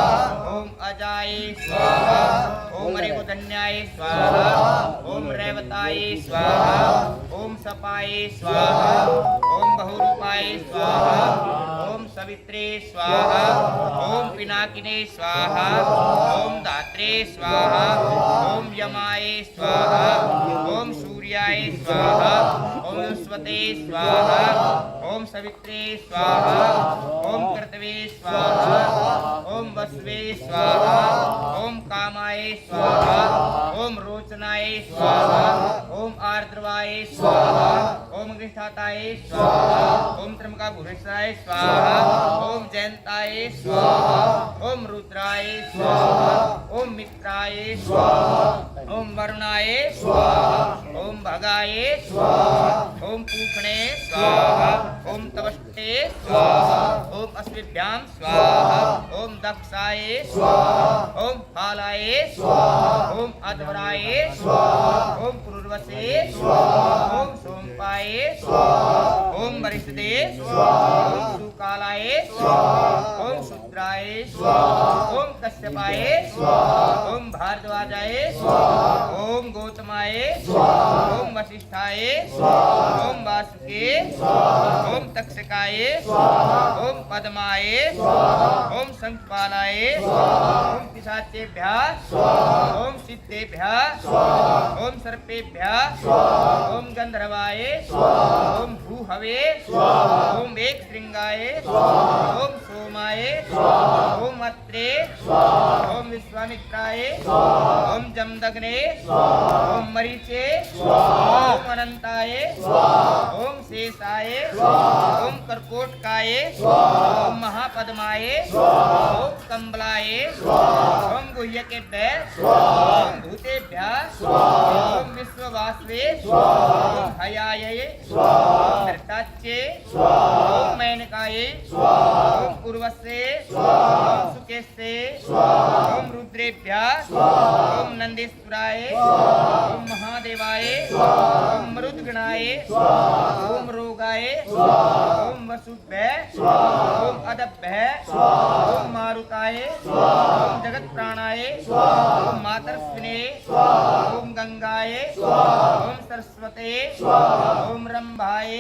ओम अजाय स्वाहा ओम हरिगुधन्याय स्वाहा ओम रेवताय स्वाहा ओम सपाय स्वाहा ओम बहुरूपाय स्वाहा ओम सवित्रे स्वाहा ओम पिनाकिने स्वाहा ओम धात्रे स्वाहा ओम यमाय स्वाहा ओम सूर्याय स्वाहा ओम स्वते स्वाहा ओम सवित्रे स्वाहा ओम कर्तवे स्वाहा ओम वस्वे स्वाहा ओम कामाय स्वाहा ओम रोचनाय स्वाहा ओम आर्द्रवाय स्वाहा ओम गृहस्थाताय स्वाहा ओम त्र्यंबकाभूषणाय स्वाहा ओम जयंताय स्वाहा ओम रुद्राय स्वाहा ओम मित्राय स्वाहा ओम वरुणाय स्वाहा ओम भगाय स्वाहा ओम पूषणे स्वाहा ओम तवष्टे स्वाहा ओम अस्मिभ्यां स्वाहा ओम दक्षाय स्वाहा ओम फालाय स्वाहा ओम अध्वराय स्वाहा ओम पुरुर्वसे स्वाहा ओम सोमपाय स्वाहा ओम परिषदे ओम सुकालाय ओम शूद्राय ओम कश्यपाय ओम भारद्वाजाय ओम गौतमाय ओम वशिष्ठाय ओम वासुके ओम तक्षकाय ओम पद्माय ओम शंखपालाय ओम पिशाचेभ्यः ओम सिद्धेभ्यः ओम सर्पेभ्यः ओम गंधर्वाय ओम भूहवे ओम एक श्रृंगाय ओम सोमाय ओम अत्रे ओम विश्वामित्राय ओम जमदग्ने ओम मरीचे ओम अनंताय ओम शेषाय ओम कर्कोटकाय ओम महापद्माय ओम कम्बलाय ओम गुह्यकेभ्यः ओम भूतेभ्यः ओम विश्ववासवे ओम हयाय ओम धृताच्ये ओम मेनकाय ओम पूर्वसे ओम सुकेशे ओम रुद्रेभ्यः ओम नंदीश्वराय ओम महादेवाय ओम मरुद्गणाय ओम रोगाय ओम वसुभ्यः ओम अदभ्यः ओम मारुताय ओम जगत प्राणाय ओम मातर्स्विने ओम गंगाय ओम सरस्वते ओम रंभाय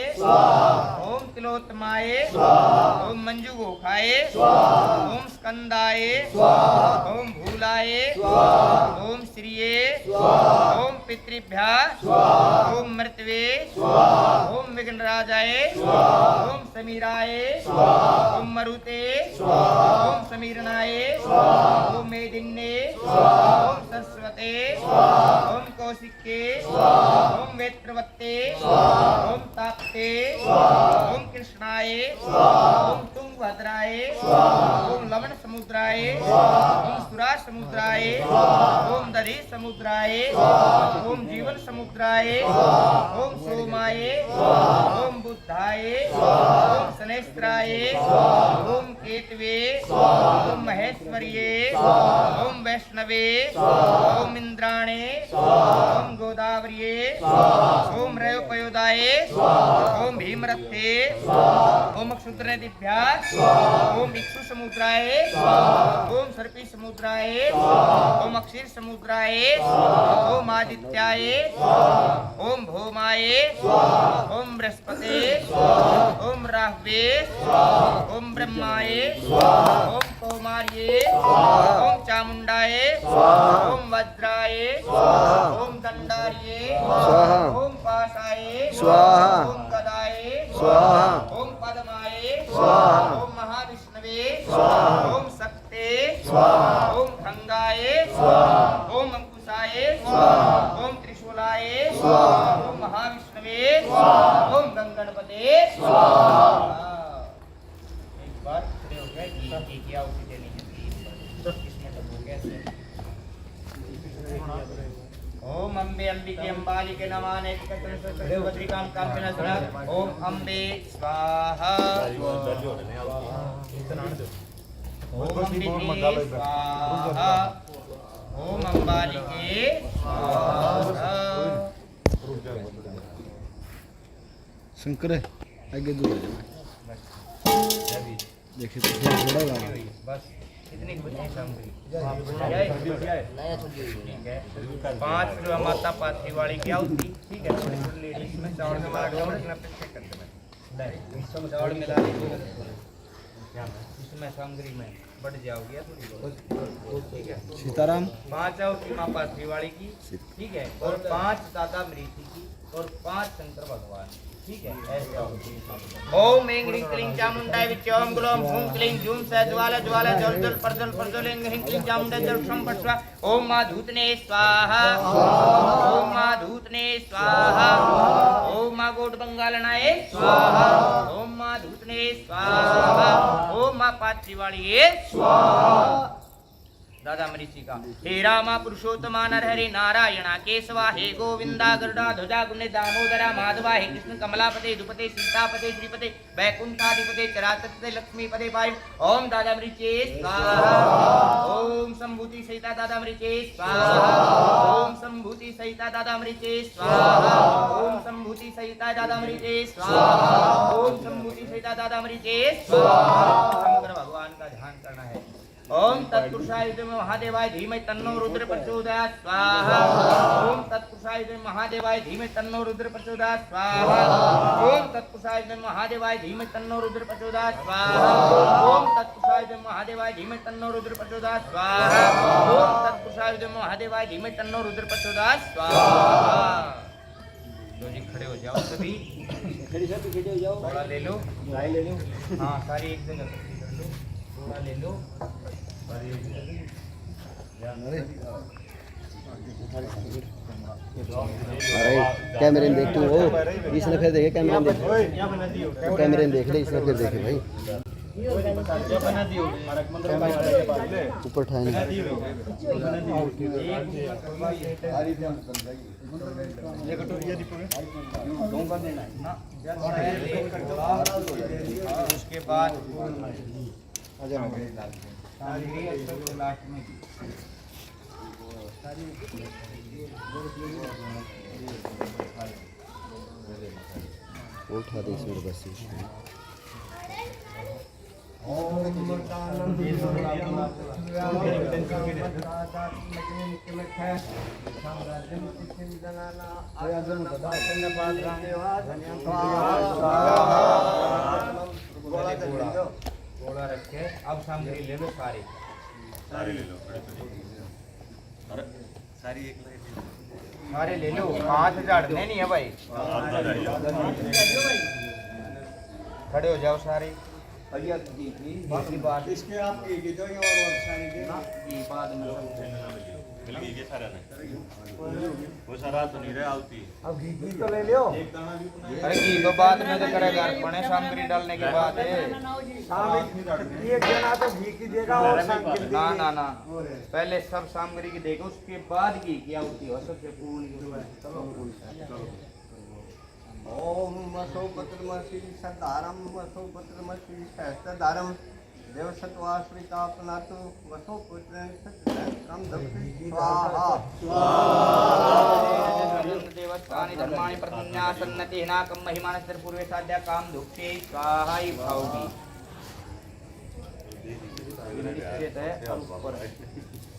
ओम तिलोत्तमाय ओम मंजुगोखाय ओम स्कंदाय ओम भूलाय ओम श्रिये ओम पितृभ्यः ओम मृतवे ओम विघ्नराजाय ओम समीराय ओम मरुते ओम समीरनाय ओम मेदिन्ने ओम सरस्वते ओम कौशिके ओम वेत्रवत्ते ओम ताप्ते ओम कृष्णाय ओम तुंगभद्राय ओम लवण समुद्राय ओम सुरा समुद्राय ओम दधि समुद्राय ओम जीवन समुद्राय ओम सोमाय ओम बुद्धाय ओम शनैस्त्राय ओम केतवे ओम महेश्वर्ये ओम वैष्णवे ओम इंद्राणे ओम गोदावरिये ओम रयोपयोदाय ओम भीमरथे ओम क्षुद्रदिभ्यः ओम इक्षु समुद्राय ओम सर्पी समुद्राय ओम अक्षीर समुद्राय ओम आदित्याय ओम भौमाय ओम बृहस्पते ओम राहवे ओम ब्रह्माय ओम कौमार्ये ओम चामुंडाय ओम वज्राय ओम दंडार्ये ओम पाशाय ओम गदाय ओम पद्माय ओम महाविष्णवे ओम शक्ते ओम खंगाय ओम अंकुशाय ओम त्रिशूलाय ओम महाविष्णवे ओम गंगणपते एक बार खड़े हो गए घी की आहुति देनी है इसमें तब हो गया ओम अम्बे अंबिके अंबालिके नमाने भद्रिकाम काम्यन सुना ओम अम्बे स्वाहा ओम अंबिके स्वाहा ओम अंबालिके स्वाहा शंकर आगे दूर देखिए तो थोड़ा बस कितनी बुद्धि सामग्री पांच जो माता पाथरी वाली की आउती ठीक है थोड़ी लेडीज में चावल मिला के और इसमें पिछले कर देना चावल मिला के इसमें सामग्री में बढ़ जाओगी थोड़ी ठीक है सीताराम पांच आउती माँ पाथरी वाली की ठीक है और पांच दादा मृति की और पांच शंकर भगवान ठीक है ऐसे ओम ऐं ह्रीं क्लीं चामुंडाय विच्चे ओम ग्लोम हूं क्लीं जूं स ज्वाला ज्वाला जल जल परजल परजल ऐं ह्रीं क्लीं चामुंडाय जल क्षम पश्वा ओम मां धूतने स्वाहा ओम मां धूतने स्वाहा ओम मां गोड बंगालनाय स्वाहा ओम मां धूतने स्वाहा ओम मां पाथरी वाली स्वाहा दादा ऋषि का। हे रामा पुरुषोत्तमा नरहरि नारायणा केशवा हे गोविंदा गरुड़ा ध्वजा गुणे दामोदरा माधवा हे कृष्ण कमलापते दुपते सीतापते श्रीपते वैकुंठाधिपते चराचरपते लक्ष्मीपते पाहि। ओम दादा ऋषि स्वाहा। ओम संभूति सहिता दादा ऋषि स्वाहा। ओम संभूति सहिता दादा ऋषि स्वाहा। ओम संभूति सहिता दादा ऋषि स्वाहा। ओम संभूति सहिता दादा ऋषि स्वाहा। समग्र भगवान का ध्यान करना है। ओम तत्पुरुषाय विद्महे महादेवाय धीमहि तन्नो रुद्र प्रचोदयात् स्वाहा। ओम तत्पुरुषाय विद्महे महादेवाय धीमहि तन्नो रुद्र प्रचोदयात् स्वाहा। ओम तत्पुरुषाय विद्महे महादेवाय धीमहि तन्नो रुद्र प्रचोदयात् स्वाहा। ओम तत्पुरुषाय विद्महे महादेवाय धीमहि तन्नो रुद्र प्रचोदयात् स्वाहा। ओम तत्पुरुषाय विद्महे महादेवाय धीमहि तन्नो रुद्र प्रचोदयात् स्वाहा। लो जी खड़े हो जाओ सभी। थोड़ा ले लो, ले लो। हाँ सारी एक जगह कर लो। थोड़ा ले लो। अरे कैमरे में देख तू वो इसने फिर देखे कैमरे में देख, कैमरे में देख ले इसने फिर देखे भाई ऊपर उठाए उसके बाद उठा दे इसमें बस थोड़ा रखे। अब सामग्री ले लो सारी ले लो। अरे सारी एक सारे ले लो। हाथ झाड़ने नहीं है भाई। खड़े हो जाओ सारे। बात इसके आप और सारी के बाद में मिल गई सारा वो सारा तो नहीं रहा आती। अब घी तो ले लियो। अरे घी तो बाद में तो करेगा अर्पण सामग्री डालने के बाद है। एक जना तो घी की देगा और सामग्री ना ना ना पहले सब सामग्री की देगा उसके बाद घी की आहुति हो सबसे पूर्ण। ओम वसोपत्रमसि सदारम वसोपत्रमसि सहस्त्रधारम देवसत्वाश्रितापनातु वसोपुत्र सत्संकम दक्षि स्वाहा। देवस्तानि धर्माणि प्रसन्नासन्नति हिनाकं महिमानस्तर पूर्वे साध्या काम दुःखे स्वाहा ही भावगी। निश्चित है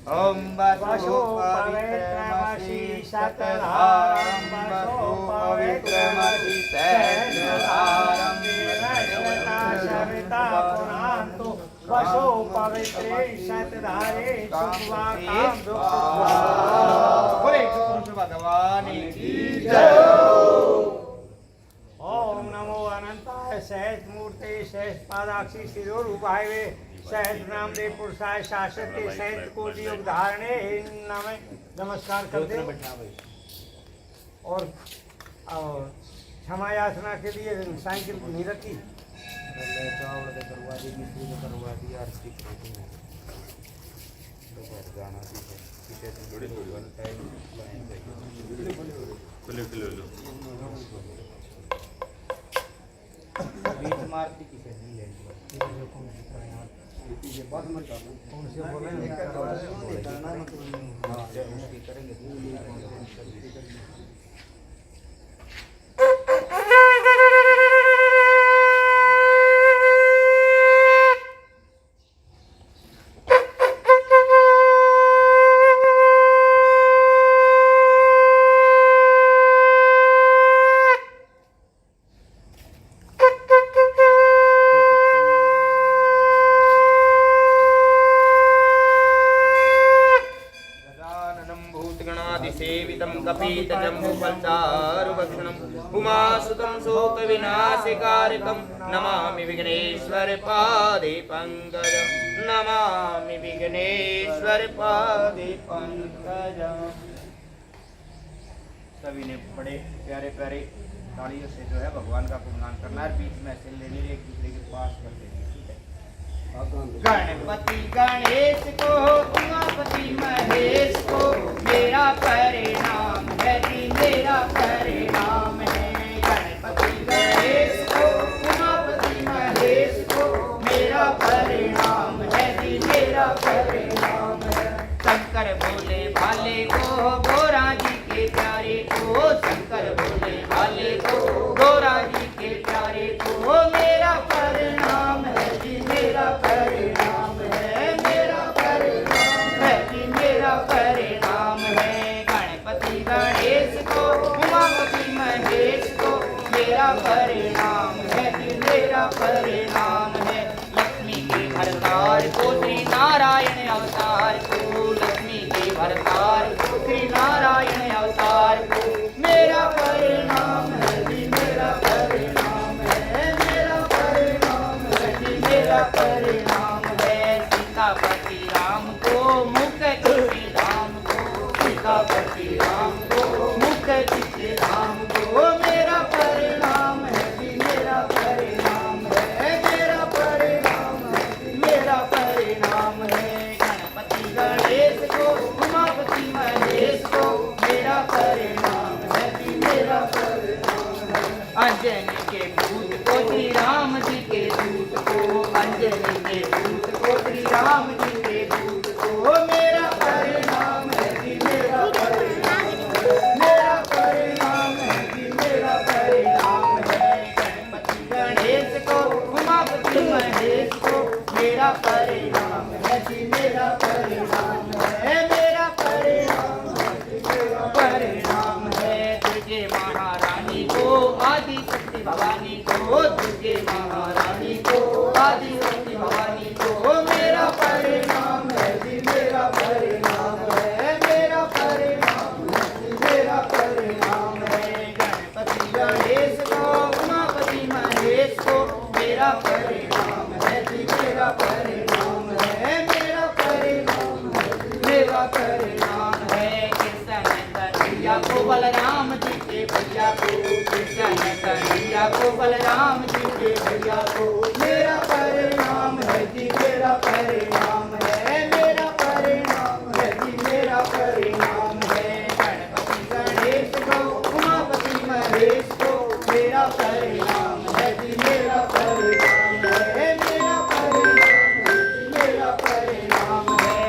ओम वसो पवित्रमसि सतधारम वसो पवित्रमसि सहस्रधारम सविता वसो पवित्रे शतधारे शुभवाकाम दुःख भगवान की जय। ओम नमो अनंताय सहज मूर्ते सहज पादाक्षी शिरोरूपाय वे सहज नामदेव पुरुषाय शाश्वते सहज कोटि योग धारणे नमः नमस्कार कर दे। और क्षमा याचना के लिए साइकिल नहीं रखी। बीच मारती किसे नहीं ले उमासुतं शोकविनाशकारकं नमामि विघ्नेश्वर पादे पंकजं नमामि विघ्नेश्वर पादे पंकजं। सभी ने बड़े प्यारे प्यारे तालियों से जो है भगवान का गुणगान करना है। बीच में ऐसे लेने एक दूसरे के पास कर देंगे। ठीक है। गणपति गणेश को उमापति महेश को मेरा परिणाम है जी मेरा परिणाम है। गणपति गणेश को उमापति महेश को मेरा परिणाम है जी मेरा परिणाम है। शंकर भोले भाले को गोरा जी के प्यारे को शंकर भोले भाले को गोरा जी के प्यारे को मेरा परिणाम है जी मेरा परिणाम है मेरा परिणाम है जी मेरा परिणाम है। गणपति गणेश को उमापति महेश को मेरा परिणाम है जी मेरा परिणाम है। लक्ष्मी के भरतार को श्री नारायण अवतार को लक्ष्मी के भरतार को श्री नारायण अवतार को मेरा परिणाम है जी मेरा परिणाम है मेरा परिणाम है जी मेरा परिणाम है। सीतापति राम को मुख चित्ते राम को सीतापति राम को मुख चित्ते राम को मेरा परिणाम है जी मेरा परिणाम है मेरा परिणाम है जी मेरा परिणाम है। गणपति गणेश को उमापति महेश को मेरा परिणाम है जी मेरा परिणाम है। अंजनी के भूत को श्री राम जी के दूत को अंजनी के भूत को श्री राम जी के दूत को मेरा परिणाम है जी मेरा परिणाम है मेरा परिणाम है जी मेरा परिणाम है। गणपति गणेश को उमापति महेश को मेरा परिणाम है जी मेरा परिणाम है मेरा परिणाम है जी मेरा परिणाम है। दुर्गे महारानी को आदि शक्ति भवानी को दुर्गे महारानी को आदि शक्ति भवानी को मेरा परिणाम है जी मेरा परिणाम है मेरा परिणाम है जी मेरा परिणाम है। गणपति गणेश को उमापति महेश को मेरा परिणाम है जी मेरा परिणाम है मेरा परिणाम है जी मेरा परिणाम है। कृष्ण कन्हैया को बलराम जी के भैया को कृष्ण कन्हैया को बलराम जी के भैया को मेरा परिणाम है जी मेरा परिणाम है मेरा परिणाम है जी मेरा परिणाम है। गणपति गणेश को उमापति महेश को मेरा परिणाम है जी मेरा परिणाम है मेरा परिणाम है जी मेरा परिणाम है।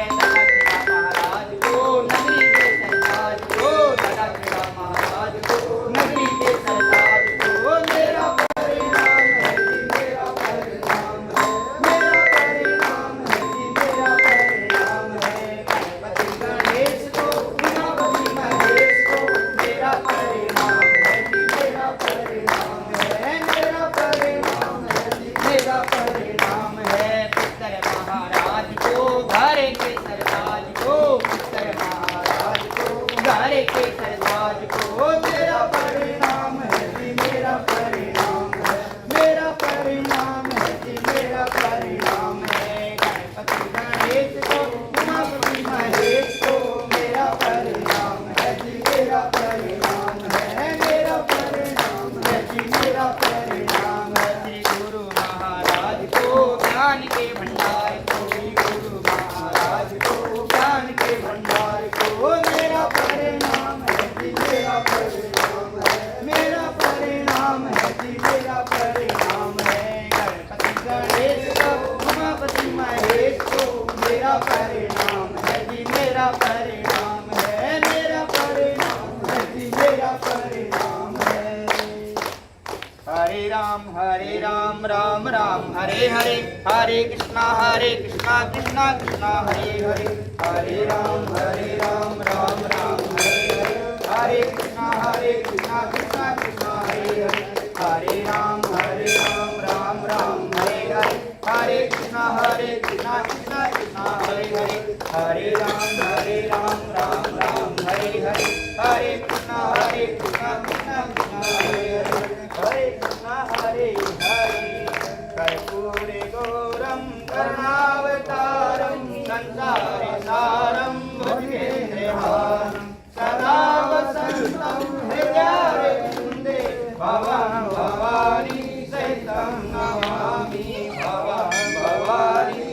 महाराज को नगरी के सरताज को दादा महाराज को नगरी के सरताज को मेरा परिणाम है जी मेरा परिणाम है मेरा परिणाम है जी मेरा परिणाम है। गणपति गणेश को उमापति महेश को मेरा परिणाम है जी मेरा परिणाम है मेरा परिणाम है जी मेरा परिणाम है। पुत्र महाराज को घर के सरताज को पुत्र महाराज को घर के सरताज को मेरा परिणाम है जी मेरा परिणाम है मेरा परिणाम है जी मेरा परिणाम है। गणपति गणेश को उमापति महेश को मेरा परिणाम है जी मेरा परिणाम है मेरा परिणाम है जी मेरा परिणाम है। श्री गुरु महाराज को ज्ञान के भंडार को श्री गुरु महाराज को ज्ञान के भंडार को मेरा परिणाम है जी मेरा परिणाम है मेरा परिणाम है जी मेरा परिणाम है। गणपति गणेश को उमापति महेश को मेरा परिणाम है जी मेरा परिणाम है मेरा परिणाम है जी मेरा परिणाम है। हरे राम राम राम हरे हरे हरे कृष्णा कृष्णा कृष्णा हरे हरे हरे राम राम राम हरे हरे हरे कृष्णा कृष्णा कृष्णा हरे हरे हरे राम राम राम हरे हरे हरे कृष्णा कृष्णा कृष्णा हरे हरे हरे राम राम राम हरे हरे हरे कृष्णा कृष्णा कृष्णा हरे हरे हरे कृष्णा हरे हरे। कर्पूरे गौरम करुणावतारम संसारे सारम भुजगेन्द्रहारम सदा वसंतं हृदयारविन्दे भवान् भवानी सहितं नमामि भवान् भवानी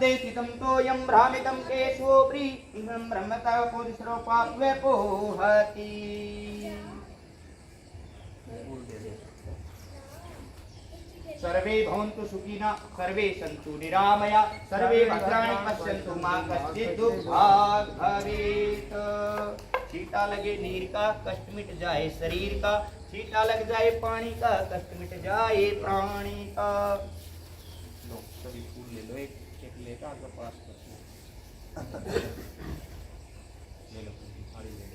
मध्ये स्थितं तोयं भ्रामितं केशवोपरि ब्रह्मतः पुरुषरूपाव्यपोहति। सर्वे भवन्तु सुखिनः, सर्वे सन्तु निरामया, सर्वे भद्राणि पश्यन्तु मा कश्चित् दुःखात् भवेत्। छींटा लगे नीर का, कष्ट मिट जाए शरीर का, छींटा लग जाए पानी का, कष्ट मिट जाए प्राणी का। लो सभी फूल ले लो, एक एक लेकर आपके पास ले लो, थाली ले लो,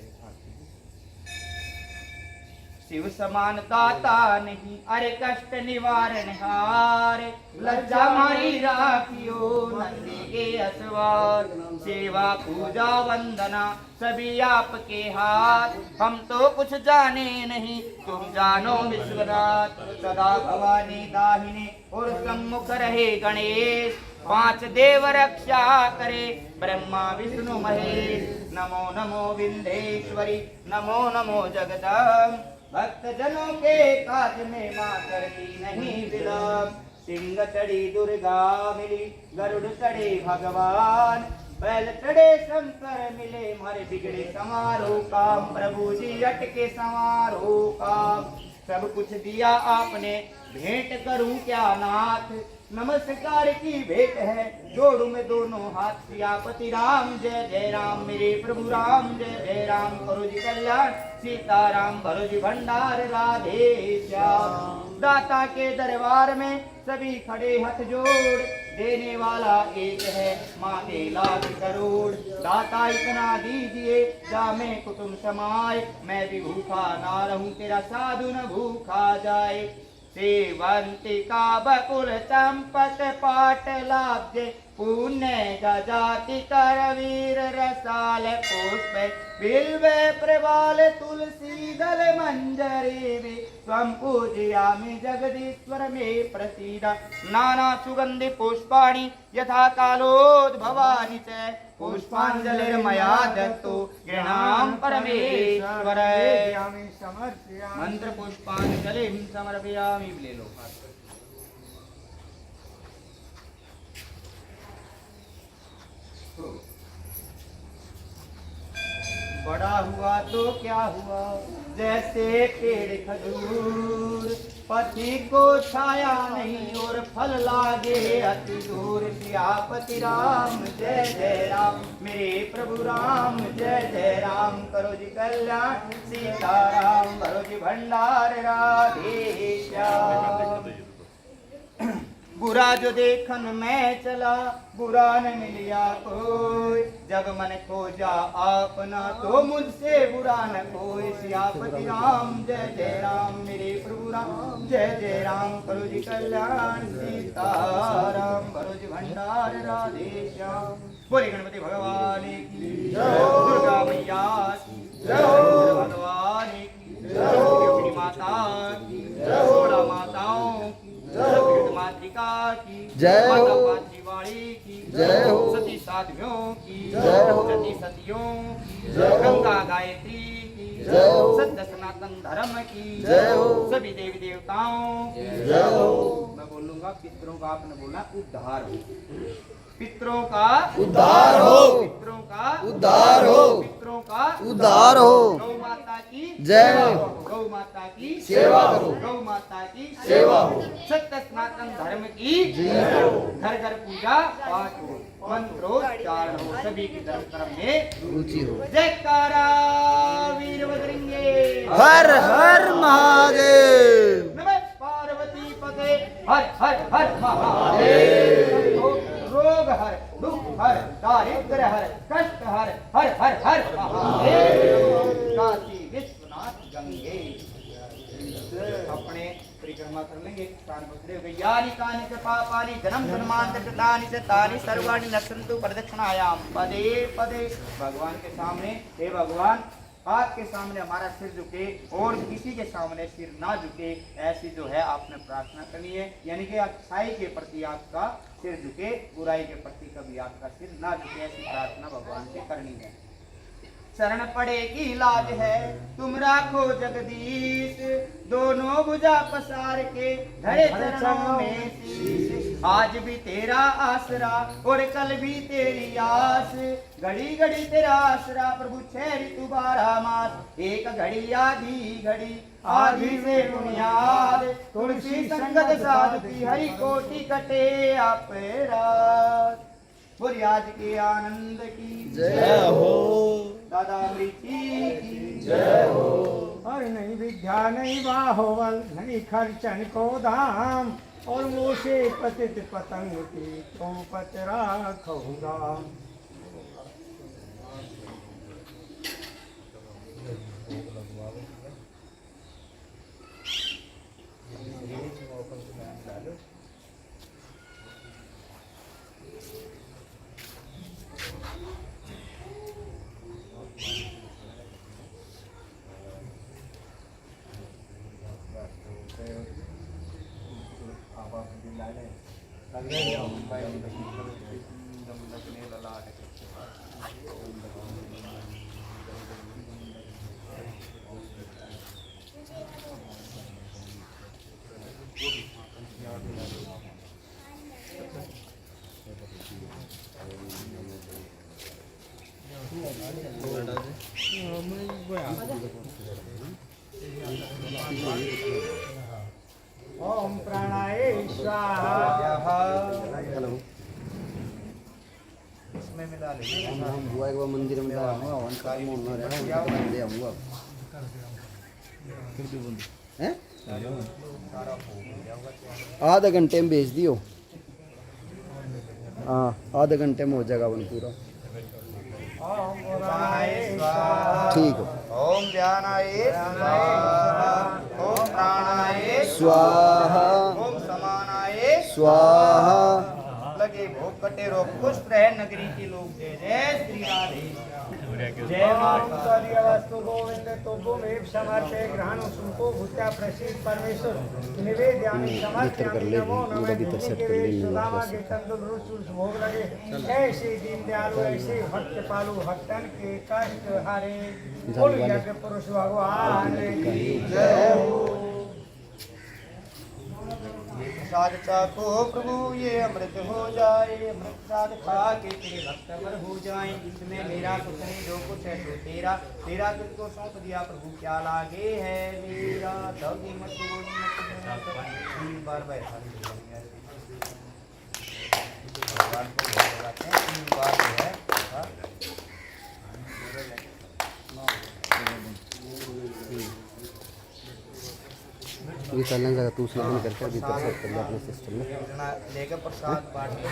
शिव समान दाता नहीं, अरे कष्ट निवारण हार, लज्जा मारी राखियो नंदी के असवार। सेवा पूजा वंदना सभी आपके हाथ, हम तो कुछ जाने नहीं, तुम जानो विश्वनाथ। सदा भवानी दाहिने और सम्मुख रहे गणेश, 5 देव रक्षा करे ब्रह्मा विष्णु महेश। नमो नमो विंध्येश्वरी, नमो नमो जगदम्ब, भक्त जनों के काज में मां करती नहीं विलंब। सिंह चढ़ी दुर्गा मिली, गरुड़ चढ़े भगवान, बैल चढ़े शंकर मिले, मारे बिगड़े समारो काम। प्रभु जी अटके समारो काम, सब कुछ दिया आपने, भेंट करूं क्या नाथ। नमस्कार की भेंट है, जोड़ू में दोनों हाथ। सियापति राम जय जय राम, मेरे प्रभु राम जय जय राम। करो जी कल्याण सीताराम, भरो जी भंडार राधे श्याम। दाता के दरबार में सभी खड़े हाथ जोड़, देने वाला एक है मांगे लाख करोड़। दाता इतना दीजिए जामे कुटुंब समाए, मैं भी भूखा ना रहूं तेरा साधु न भूखा जाए। सेवंतिका बकुल चंपत पाट लाब्जे, पुण्य जाति कर वीर रसाल पुष्प। बिल्व प्रवाल तुलसी दल मंजरी भी, स्वं पूजयामि जगदीश्वर में प्रसीद। नाना सुगंधि पुष्पाणि यथा कालोद्भवानि च, पुष्पांजलिर्मया दत्तो गृणां परमेश्वर। मंत्र पुष्पांजलिं समर्पयामि। ले लो बड़ा हुआ तो क्या हुआ, जैसे पेड़ खजूर, पति को छाया नहीं और फल लागे अति दूर। सियापति राम जय जय राम, मेरे प्रभु राम जय जय राम। करो जी कल्याण सीताराम, करो जी भंडार राधे श्याम। बुरा जो देखन मैं चला, बुरा न मिलिया कोई, जब मन खोजा आपना तो मुझसे बुरा न कोई। सियापति राम जय जय राम, मेरे प्रभु राम जय जय राम। करो जी कल्याण सीताराम, करो जी भंडार राधे श्याम। बोले गणपति भगवान की जय, दुर्गा मैया की जय, भगवान की जय, माता की जय, सोलह माताओं की मातृका की जय हो, मातृवाणी की जय हो, सती साध्वियों की जय हो, सती सतियों की जय हो, गंगा गायत्री की जय हो, सत्य सनातन धर्म की जय हो, सभी देवी देवताओं की जय हो। मैं बोलूंगा पितरों का, आपने बोलना उद्धार हो। पितरों का उद्धार हो, पितरों का उद्धार हो, पितरों का उद्धार हो। गौ माता की जय सेवा हो, हो, गौ माता की सेवा करो, गौ माता की सेवा हो, सत्य सनातन धर्म की घर घर पूजा पाठ हो, मंत्रोच्चारण हो, सभी की धर्म कर्म में रुचि हो। जयकारा वीर बजरंगे, हर हर महादेव। नमः पार्वती पते, हर हर हर महादेव। रोग हर, दुख हर, दारिद्र हर, कष्ट हर, हर हर हर महादेव। काशी विश्वनाथ गंगे अपने परिक्रमा कर लेंगे। प्राण बसरे यानी कानि च पापानि जन्म जन्मांतर कृतानि च तानि सर्वाणि नश्यन्तु प्रदक्षिणायाम पदे पदे। भगवान के सामने, हे भगवान आपके सामने हमारा सिर झुके और किसी के सामने सिर ना झुके, ऐसी जो है आपने प्रार्थना करनी है। यानी कि अच्छाई के प्रति आपका सिर झुके, बुराई के प्रति कभी आपका सिर ना झुके, ऐसी प्रार्थना भगवान से करनी है। शरण पड़े की लाज है तुम राखो जगदीश, दोनों भुजा पसार के धरे चरणों में शीश। आज भी तेरा आसरा और कल भी तेरी आस, घड़ी घड़ी तेरा आसरा प्रभु 6 ऋतु 12 मास, एक घड़ी आधी घड़ी आधी से बुनियाद, तुलसी संगत साधती हरि कोटि कटे आप रात। बोलिए आज के आनंद की जय हो। दादा अमृति की जय हो। और नहीं विद्या नहीं बाहुबल नहीं खर्चन को धाम, और मुँह से पतित पतंग की तो पत राखूंगा। ओम प्राणाय स्वाहा। हेलो इसमें मिला ले हम बुआ के मंदिर में जा रहा हूँ कार्य में होना रहा हूँ दे आऊँगा हैं आधे घंटे में भेज दियो। हाँ आधे घंटे में हो जाएगा वन पूरा। ओम प्राणाय स्वाहा। ठीक हो। ओम ध्यानाय स्वाहा, ओम प्राणाय स्वाहा ओम समानाय स्वाहा। लगे भोग कटे रोग पुष्ट रहे नगरी के लोग। जय जय श्री राधे। जय माता वस्तु गोविंद तुभुमेव समर्पे ग्रहण सुनको भूत्या प्रसीद परमेश्वर निवेद्यामि समर्पयामि नमो नमः। सुदामा के तंदुल रुचि भोग लगे ऐसे दीन दयालु ऐसे भक्त पालु भक्तन के कष्ट हारे। बोल यज्ञ पुरुष भगवान की जय हो। प्रसाद चाखो प्रभु ये अमृत हो जाए, अमृत प्रसाद खा के तेरे भक्त अमर हो जाए। इसमें मेरा कुछ नहीं जो कुछ है तो तेरा, तेरा तुझको सौंप दिया प्रभु क्या लागे है मेरा। दौड़ी मत तीन बार बैठा भगवान को भोग लगाते हैं 3 बार जो है। ये चलने जगह तू उसमें बंद करके भीतर सेट कर ले अपने सिस्टम में। लेकर प्रसाद बांट के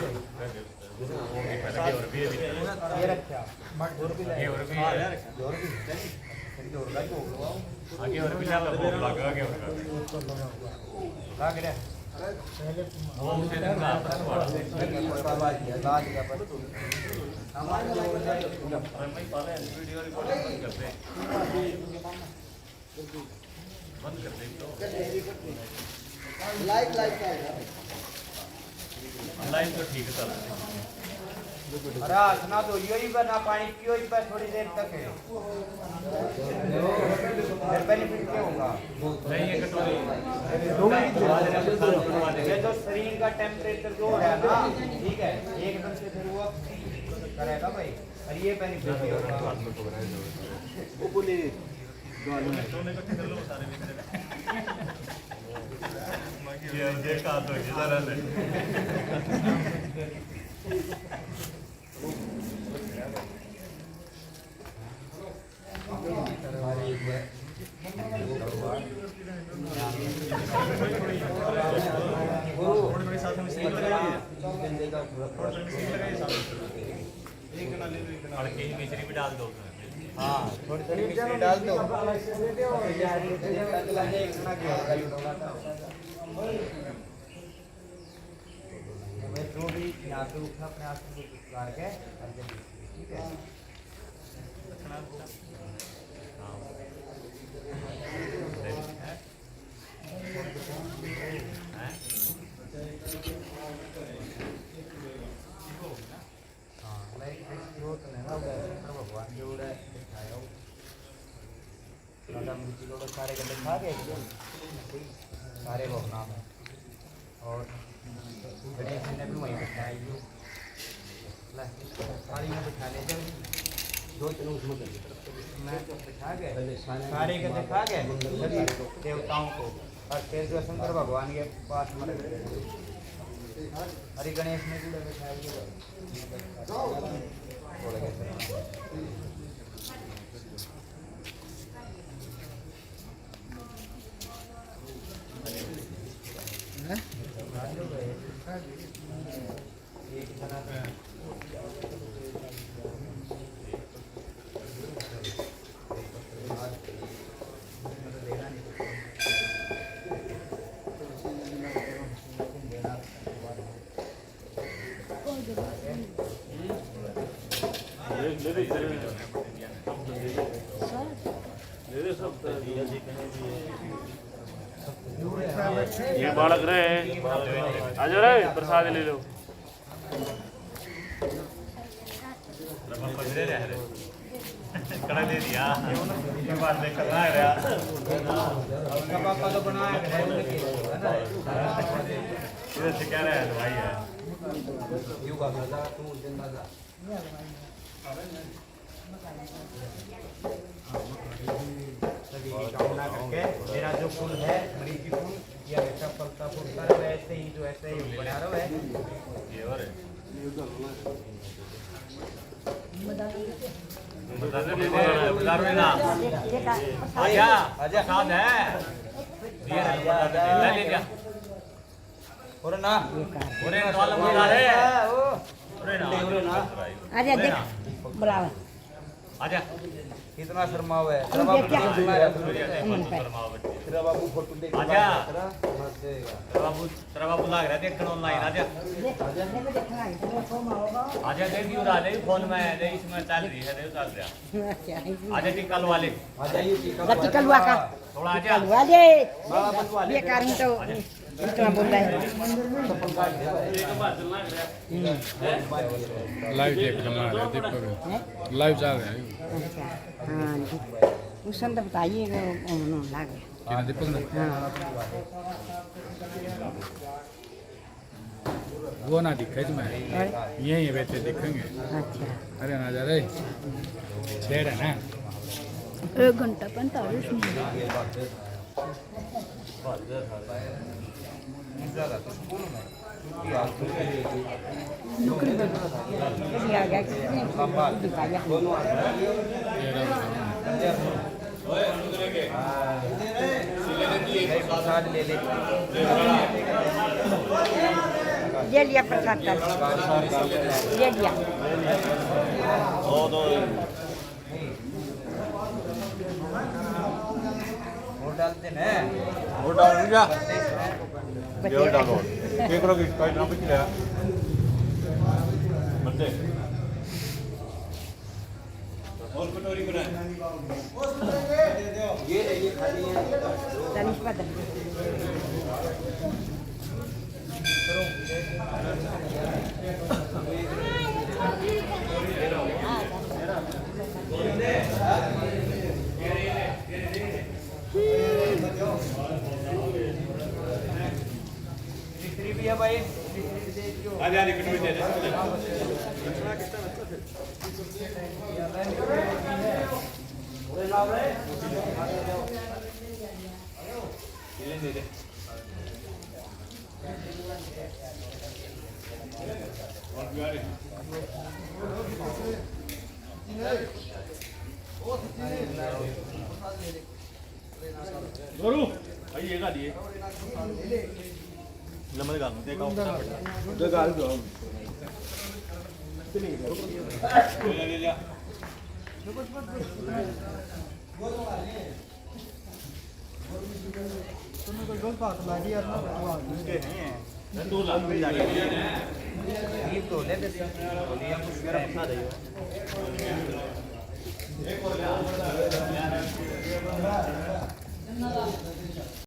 ये रखा और भी ले और भी आगे और भी ज्यादा भोग लगा आगे और लाग रहा हम से दिन रात मैं पहले वीडियो रिकॉर्डिंग करते बंद कर दे तो लाइव का लाइव तो ठीक है चल अरे सुना तो यो ही बना पानी पियो ही बस थोड़ी देर तक है। फिर बेनिफिट क्या होगा? नहीं ये कटोरी ये जो शरीर का टेम्परेचर जो है ना ठीक है एकदम से फिर वो करेगा भाई और ये बेनिफिट भी होगा। ये देखा तो जरा ने मिश्री भी डाल दो। हाँ थोड़ी थोड़ी मिश्री डाल दो। मैं जो भी यहाँ पे उठा अपने आसन को उतार के ठीक है। भगवान जोड़े सारे गड्ढे खा गए सारे भगवान है और गणेश ने भी वहीं बैठाया यो ला थाली में बैठा ले जल्दी दो तीन उसमें कर मैं तो बैठा के सारे के दिखा के सभी देवताओं को और फिर जो शंकर भगवान के पास में हरि गणेश ने भी बैठाया ये बालक रहे आज रहे प्रसाद ले लो कड़ा दे दिया ये बात देख कर रहा है उनका पापा तो बनाया है उनके है ना ये से कह रहा है भाई है यू का मजा तू दिन मजा सभी की कामना करके मेरा जो फूल है मरीजी फूल या ऐसा फलता फूलता रहे ऐसे ही जो ऐसे ही बना रहा है ये और बता दे ना आजा आजा साथ है ये ले लिया और ना ओरे नॉल बता रहे ओरे ना आजा देख बुलावा आजा कितना शर्माओ है तेरा बाबू फोटो देख आजा मत देगा तेरा बाबू लग रहा देखने ऑनलाइन आजा आजा देख यू रहा है फोन में दे इसमें चल रही है दे चल रहा आजा जी कल वाले आ जाइए गति कलवा का थोड़ा आजा कलवा दे ये कारण तो इतना बोल रहा है लाइव देख रहा है दीपक लाइव चल रहा है अच्छा हाँ उस समय बताइए लागे हाँ दीपक हाँ वो ना दिखे तुम्हें यही बैठे दिखेंगे अच्छा अरे ना जा रहे छेड़ है ना 1 घंटा 45 मिनट आ गया दिखाया प्रसाद ले ले ये लिया प्रसाद का ये लिया वोट डालते ना वो डाल जा बच्चे ये डालो के करो कि कोई ना कुछ ले बंदे और कटोरी बनाए ये खाली है दानिश बदल मिस्त्री भी है भाई आजा रे कटोरी दे दे गुरु भाई ये का दिए नमक डाल देखो जगह दो ले लिया तू ला ये तो ले दे बोलिए कुछ अपना दे